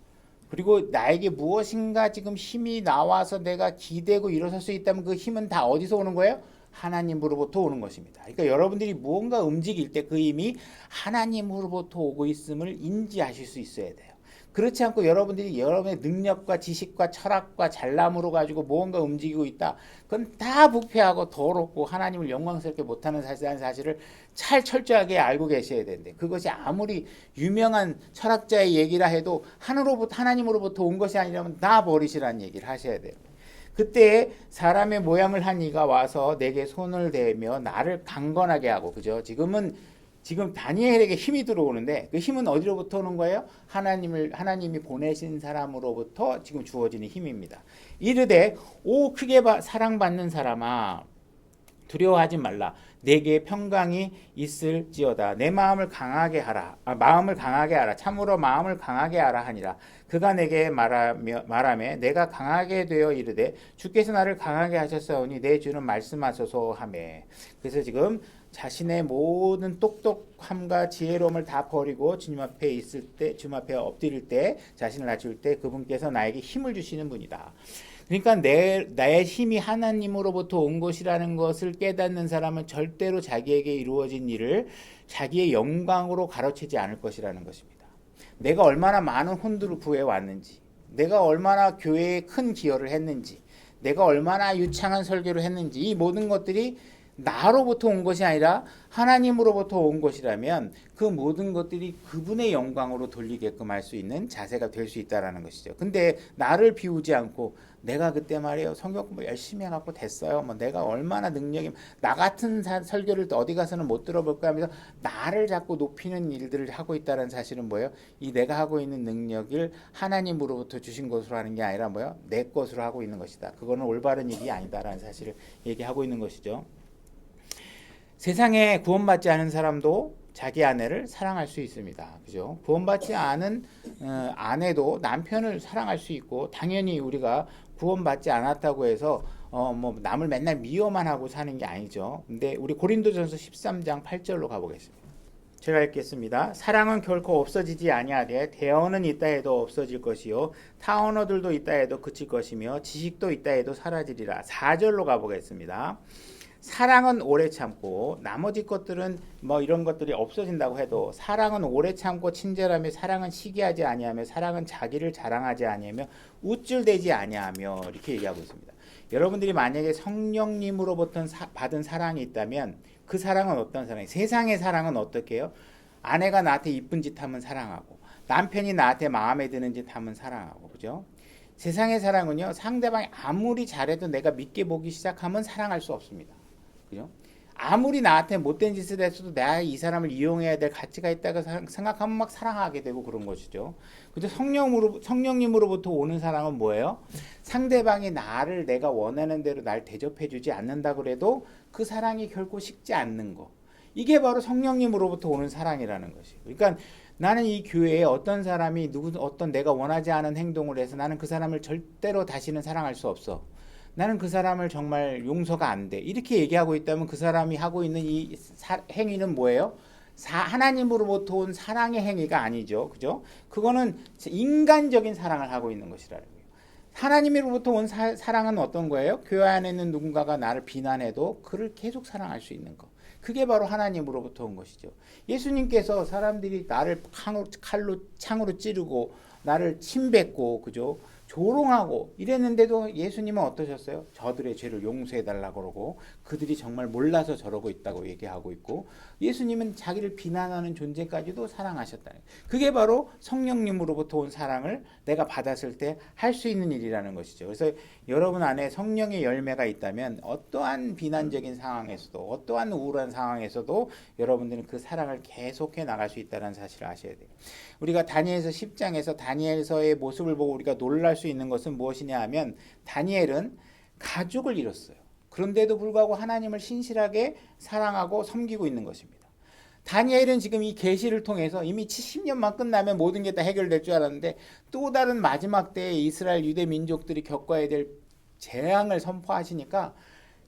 Speaker 1: 그리고 나에게 무엇인가 지금 힘이 나와서 내가 기대고 일어설 수 있다면 그 힘은 다 어디서 오는 거예요? 하나님으로부터 오는 것입니다. 그러니까 여러분들이 무언가 움직일 때 그 힘이 하나님으로부터 오고 있음을 인지하실 수 있어야 돼요. 그렇지 않고 여러분들이 여러분의 능력과 지식과 철학과 잘남으로 가지고 무언가 움직이고 있다. 그건 다 부패하고 더럽고 하나님을 영광스럽게 못하는 사실을 철저하게 알고 계셔야 되는데 그것이 아무리 유명한 철학자의 얘기라 해도 하나님으로부터 온 것이 아니라면 다 버리시라는 얘기를 하셔야 돼요. 그때 사람의 모양을 한 이가 와서 내게 손을 대며 나를 강건하게 하고, 그죠? 지금 다니엘에게 힘이 들어오는데 그 힘은 어디로부터 오는 거예요? 하나님이 보내신 사람으로부터 지금 주어지는 힘입니다. 이르되 오 크게 사랑받는 사람아 두려워하지 말라. 내게 평강이 있을지어다. 내 마음을 강하게 하라. 마음을 강하게 하라. 참으로 마음을 강하게 하라 하니라. 그가 내게 말하며 내가 강하게 되어 이르되 주께서 나를 강하게 하셨사오니 내 주는 말씀하소서 하며. 그래서 지금 자신의 모든 똑똑함과 지혜로움을 다 버리고 주님 앞에 있을 때, 주님 앞에 엎드릴 때, 자신을 낮출 때 그분께서 나에게 힘을 주시는 분이다. 그러니까 나의 힘이 하나님으로부터 온 것이라는 것을 깨닫는 사람은 절대로 자기에게 이루어진 일을 자기의 영광으로 가로채지 않을 것이라는 것입니다. 내가 얼마나 많은 혼들을 구해왔는지, 내가 얼마나 교회에 큰 기여를 했는지, 내가 얼마나 유창한 설교를 했는지, 이 모든 것들이 나로부터 온 것이 아니라 하나님으로부터 온 것이라면 그 모든 것들이 그분의 영광으로 돌리게끔 할 수 있는 자세가 될 수 있다는 것이죠. 근데 나를 비우지 않고 내가 그때 말이에요 성경 공부 열심히 해갖고 됐어요. 뭐 내가 얼마나 능력이 나 같은 설교를 어디 가서는 못 들어볼까 하면서 나를 자꾸 높이는 일들을 하고 있다는 사실은 뭐예요? 이 내가 하고 있는 능력을 하나님으로부터 주신 것으로 하는 게 아니라 뭐예요? 내 것으로 하고 있는 것이다. 그거는 올바른 일이 아니다라는 사실을 얘기하고 있는 것이죠. 세상에 구원받지 않은 사람도 자기 아내를 사랑할 수 있습니다. 그죠? 구원받지 않은 아내도 남편을 사랑할 수 있고 당연히 우리가 구원받지 않았다고 해서 뭐 남을 맨날 미워만 하고 사는 게 아니죠. 근데 우리 고린도전서 13장 8절로 가보겠습니다. 제가 읽겠습니다. 사랑은 결코 없어지지 아니하되 대언은 있다 해도 없어질 것이요 타 언어들도 있다 해도 그칠 것이며 지식도 있다 해도 사라지리라. 4절로 가보겠습니다. 사랑은 오래 참고 나머지 것들은 뭐 이런 것들이 없어진다고 해도 사랑은 오래 참고 친절하며 사랑은 시기하지 아니하며 사랑은 자기를 자랑하지 아니하며 우쭐대지 아니하며 이렇게 얘기하고 있습니다. 여러분들이 만약에 성령님으로부터 받은 사랑이 있다면 그 사랑은 어떤 사랑이에요? 세상의 사랑은 어떻게 해요? 아내가 나한테 이쁜 짓 하면 사랑하고 남편이 나한테 마음에 드는 짓 하면 사랑하고 그죠? 세상의 사랑은요, 상대방이 아무리 잘해도 내가 믿게 보기 시작하면 사랑할 수 없습니다. 그죠? 아무리 나한테 못된 짓을 했어도 내가 이 사람을 이용해야 될 가치가 있다고 생각하면 막 사랑하게 되고 그런 것이죠. 근데 성령님으로부터 오는 사랑은 뭐예요? 상대방이 나를 내가 원하는 대로 날 대접해주지 않는다 그래도 그 사랑이 결코 식지 않는 거. 이게 바로 성령님으로부터 오는 사랑이라는 것이에요. 그러니까 나는 이 교회에 어떤 사람이 어떤 내가 원하지 않은 행동을 해서 나는 그 사람을 절대로 다시는 사랑할 수 없어. 나는 그 사람을 정말 용서가 안 돼. 이렇게 얘기하고 있다면 그 사람이 하고 있는 이 행위는 뭐예요? 하나님으로부터 온 사랑의 행위가 아니죠. 그죠? 그거는 인간적인 사랑을 하고 있는 것이라는 거예요. 하나님으로부터 온 사랑은 어떤 거예요? 교회 안에 있는 누군가가 나를 비난해도 그를 계속 사랑할 수 있는 거. 그게 바로 하나님으로부터 온 것이죠. 예수님께서 사람들이 나를 창으로 찌르고 나를 침뱉고 그죠? 조롱하고 이랬는데도 예수님은 어떠셨어요? 저들의 죄를 용서해 달라고 그러고 그들이 정말 몰라서 저러고 있다고 얘기하고 있고 예수님은 자기를 비난하는 존재까지도 사랑하셨다. 그게 바로 성령님으로부터 온 사랑을 내가 받았을 때 할 수 있는 일이라는 것이죠. 그래서 여러분 안에 성령의 열매가 있다면 어떠한 비난적인 상황에서도 어떠한 우울한 상황에서도 여러분들은 그 사랑을 계속해 나갈 수 있다는 사실을 아셔야 돼요. 우리가 다니엘서 10장에서 다니엘서의 모습을 보고 우리가 놀랄 수 있는 것은 무엇이냐 하면 다니엘은 가족을 잃었어요. 그런데도 불구하고 하나님을 신실하게 사랑하고 섬기고 있는 것입니다. 다니엘은 지금 이 계시를 통해서 이미 70년만 끝나면 모든 게 다 해결될 줄 알았는데 또 다른 마지막 때에 이스라엘 유대 민족들이 겪어야 될 재앙을 선포하시니까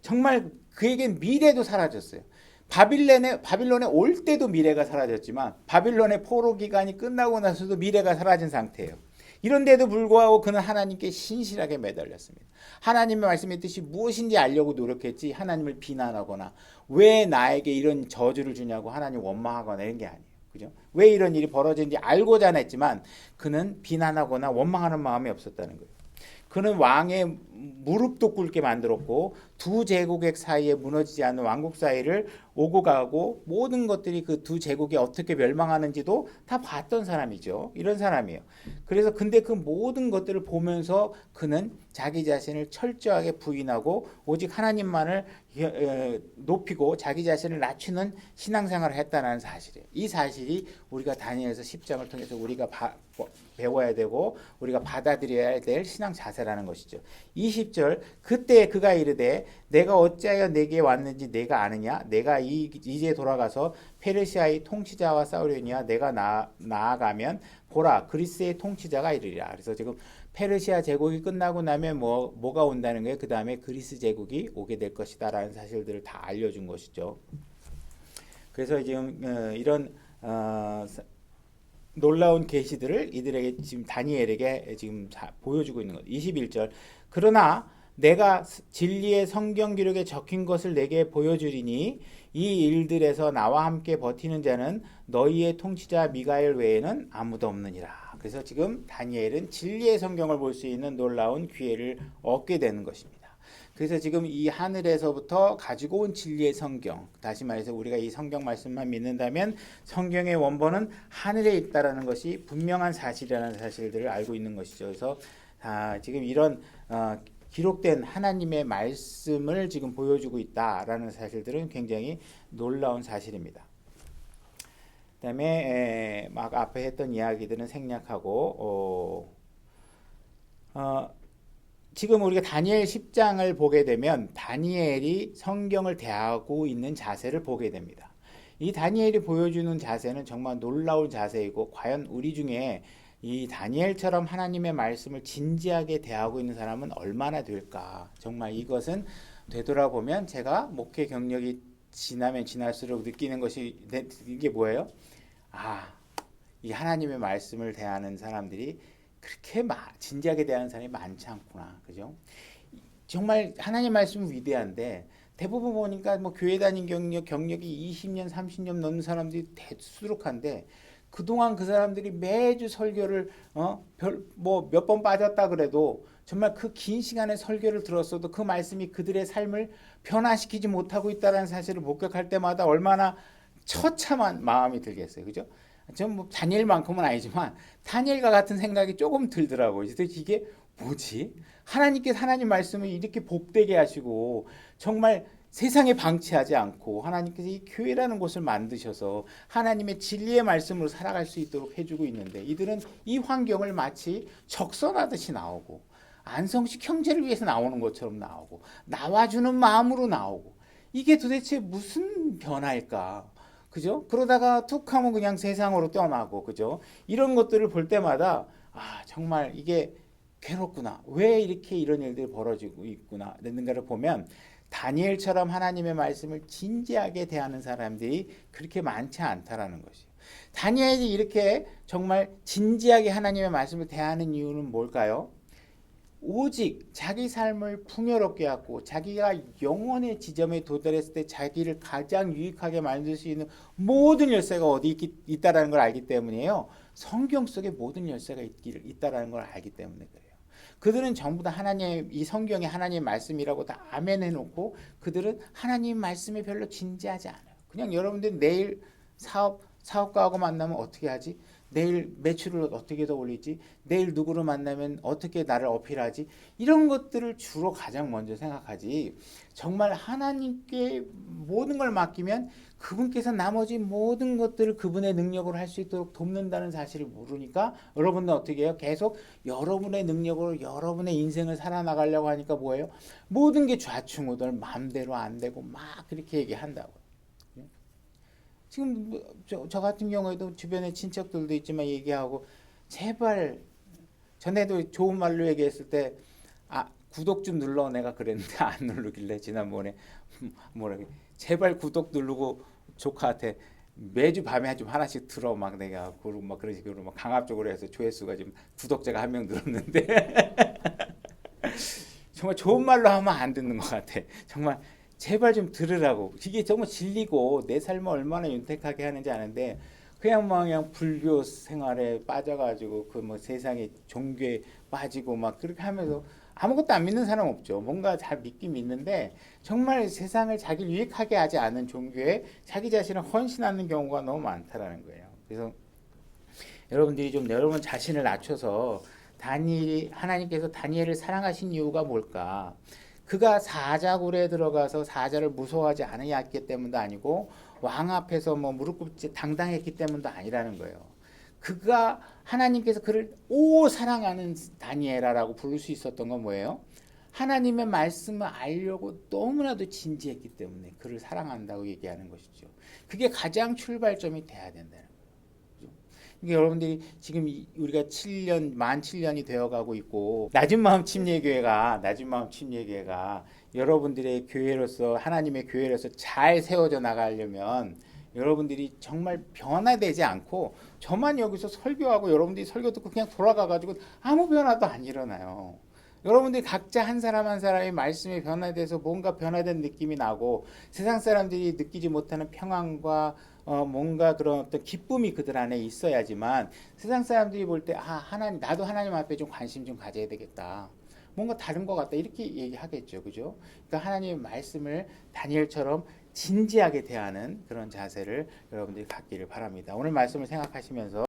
Speaker 1: 정말 그에겐 미래도 사라졌어요. 바빌론에 올 때도 미래가 사라졌지만 바빌론의 포로 기간이 끝나고 나서도 미래가 사라진 상태예요. 이런데도 불구하고 그는 하나님께 신실하게 매달렸습니다. 하나님의 말씀의 뜻이 무엇인지 알려고 노력했지 하나님을 비난하거나 왜 나에게 이런 저주를 주냐고 하나님 원망하거나 이런 게 아니에요. 그죠? 왜 이런 일이 벌어진지 알고자 했지만 그는 비난하거나 원망하는 마음이 없었다는 거예요. 그는 왕의 무릎도 꿇게 만들었고 두 제국의 사이에 무너지지 않는 왕국 사이를 오고 가고 모든 것들이 그 두 제국이 어떻게 멸망하는지도 다 봤던 사람이죠. 이런 사람이에요. 그래서 근데 그 모든 것들을 보면서 그는 자기 자신을 철저하게 부인하고 오직 하나님만을 높이고 자기 자신을 낮추는 신앙생활을 했다는 사실이에요. 이 사실이 우리가 다니엘서 10장을 통해서 우리가 배워야 되고 우리가 받아들여야 될 신앙 자세라는 것이죠. 20절 그때 그가 이르되 내가 어찌하여 내게 왔는지 내가 아느냐 내가 이제 돌아가서 페르시아의 통치자와 싸우려니와 내가 나아가면 보라 그리스의 통치자가 이르리라. 그래서 지금 페르시아 제국이 끝나고 나면 뭐가 온다는 거예요. 그 다음에 그리스 제국이 오게 될 것이다라는 사실들을 다 알려준 것이죠. 그래서 지금 이런 놀라운 계시들을 이들에게 지금 다니엘에게 지금 보여주고 있는 것. 21절 그러나 내가 진리의 성경 기록에 적힌 것을 내게 보여주리니 이 일들에서 나와 함께 버티는 자는 너희의 통치자 미가엘 외에는 아무도 없느니라. 그래서 지금 다니엘은 진리의 성경을 볼 수 있는 놀라운 기회를 얻게 되는 것입니다. 그래서 지금 이 하늘에서부터 가지고 온 진리의 성경, 다시 말해서 우리가 이 성경 말씀만 믿는다면 성경의 원본은 하늘에 있다라는 것이 분명한 사실이라는 사실들을 알고 있는 것이죠. 그래서 지금 이런 기록된 하나님의 말씀을 지금 보여주고 있다라는 사실들은 굉장히 놀라운 사실입니다. 그다음에 막 앞에 했던 이야기들은 생략하고 지금 우리가 다니엘 10장을 보게 되면 다니엘이 성경을 대하고 있는 자세를 보게 됩니다. 이 다니엘이 보여주는 자세는 정말 놀라운 자세이고 과연 우리 중에 이 다니엘처럼 하나님의 말씀을 진지하게 대하고 있는 사람은 얼마나 될까? 정말 이것은 되돌아보면 제가 목회 경력이 지나면 지날수록 느끼는 것이 이게 뭐예요? 이 하나님의 말씀을 대하는 사람들이 그렇게 진지하게 대하는 사람이 많지 않구나. 그죠? 정말 하나님 말씀은 위대한데 대부분 보니까 교회 다닌 경력이 20년, 30년 넘는 사람들이 대수록한데 그동안 그 사람들이 매주 설교를 몇 번 빠졌다 그래도 정말 그 긴 시간의 설교를 들었어도 그 말씀이 그들의 삶을 변화시키지 못하고 있다는 사실을 목격할 때마다 얼마나 처참한 마음이 들겠어요. 그죠? 전 뭐 다니엘만큼은 아니지만 다니엘과 같은 생각이 조금 들더라고요. 그래서 이게 뭐지? 하나님께서 하나님 말씀을 이렇게 복되게 하시고 정말 세상에 방치하지 않고 하나님께서 이 교회라는 곳을 만드셔서 하나님의 진리의 말씀으로 살아갈 수 있도록 해주고 있는데 이들은 이 환경을 마치 적선하듯이 나오고 안성식 형제를 위해서 나오는 것처럼 나오고 나와주는 마음으로 나오고 이게 도대체 무슨 변화일까? 그죠? 그러다가 툭 하면 그냥 세상으로 떠나고 그죠? 이런 것들을 볼 때마다 정말 이게 괴롭구나. 왜 이렇게 이런 일들이 벌어지고 있구나. 는가를 보면 다니엘처럼 하나님의 말씀을 진지하게 대하는 사람들이 그렇게 많지 않다라는 것이에요. 다니엘이 이렇게 정말 진지하게 하나님의 말씀을 대하는 이유는 뭘까요? 오직 자기 삶을 풍요롭게 하고 자기가 영원의 지점에 도달했을 때 자기를 가장 유익하게 만들 수 있는 모든 열쇠가 어디 있다라는 걸 알기 때문이에요. 성경 속에 모든 열쇠가 있다라는 걸 알기 때문에 그래요. 그들은 전부 다 하나님 이 성경이 하나님의 말씀이라고 다 아멘 해놓고 그들은 하나님 말씀에 별로 진지하지 않아요. 그냥 여러분들 내일 사업가하고 만나면 어떻게 하지? 내일 매출을 어떻게 더 올리지? 내일 누구를 만나면 어떻게 나를 어필하지? 이런 것들을 주로 가장 먼저 생각하지. 정말 하나님께 모든 걸 맡기면 그분께서 나머지 모든 것들을 그분의 능력으로 할 수 있도록 돕는다는 사실을 모르니까 여러분은 어떻게 해요? 계속 여러분의 능력으로 여러분의 인생을 살아나가려고 하니까 뭐예요? 모든 게 좌충우돌 마음대로 안 되고 막 그렇게 얘기한다고. 지금 저 같은 경우에도 주변에 친척들도 있지만 얘기하고 제발 전에도 좋은 말로 얘기했을 때 구독 좀 눌러 내가 그랬는데 안 누르길래 지난번에 뭐라 제발 구독 누르고 조카한테 매주 밤에 좀 하나씩 들어 막 내가 그러고 막 그런 식으로 막 강압적으로 해서 조회수가 지금 구독자가 1명 늘었는데 정말 좋은 말로 하면 안 듣는 것 같아. 정말 제발 좀 들으라고. 이게 정말 진리고 내 삶을 얼마나 윤택하게 하는지 아는데 그냥 불교 생활에 빠져가지고 그 뭐 세상에 종교에 빠지고 막 그렇게 하면서 아무것도 안 믿는 사람 없죠. 뭔가 잘 믿긴 믿는데 정말 세상을 자기를 유익하게 하지 않은 종교에 자기 자신을 헌신하는 경우가 너무 많다라는 거예요. 그래서 여러분들이 좀 여러분 자신을 낮춰서 하나님께서 다니엘을 사랑하신 이유가 뭘까? 그가 사자굴에 들어가서 사자를 무서워하지 않았기 때문도 아니고 왕 앞에서 뭐 무릎 꿇지 당당했기 때문도 아니라는 거예요. 그가 하나님께서 그를 사랑하는 다니엘아라고 부를 수 있었던 건 뭐예요? 하나님의 말씀을 알려고 너무나도 진지했기 때문에 그를 사랑한다고 얘기하는 것이죠. 그게 가장 출발점이 돼야 된다는 거예요. 그러니까 여러분들이 지금 우리가 만 7년이 되어가고 있고 낮은 마음 침례교회가 여러분들의 교회로서 하나님의 교회로서 잘 세워져 나가려면 여러분들이 정말 변화되지 않고 저만 여기서 설교하고 여러분들이 설교 듣고 그냥 돌아가가지고 아무 변화도 안 일어나요. 여러분들이 각자 한 사람 한 사람의 말씀에 변화돼서 뭔가 변화된 느낌이 나고 세상 사람들이 느끼지 못하는 평안과 뭔가 그런 어떤 기쁨이 그들 안에 있어야지만 세상 사람들이 볼 때 나도 하나님 앞에 좀 관심 좀 가져야 되겠다. 뭔가 다른 것 같다 이렇게 얘기하겠죠, 그죠? 그러니까 하나님의 말씀을 다니엘처럼 진지하게 대하는 그런 자세를 여러분들이 갖기를 바랍니다. 오늘 말씀을 생각하시면서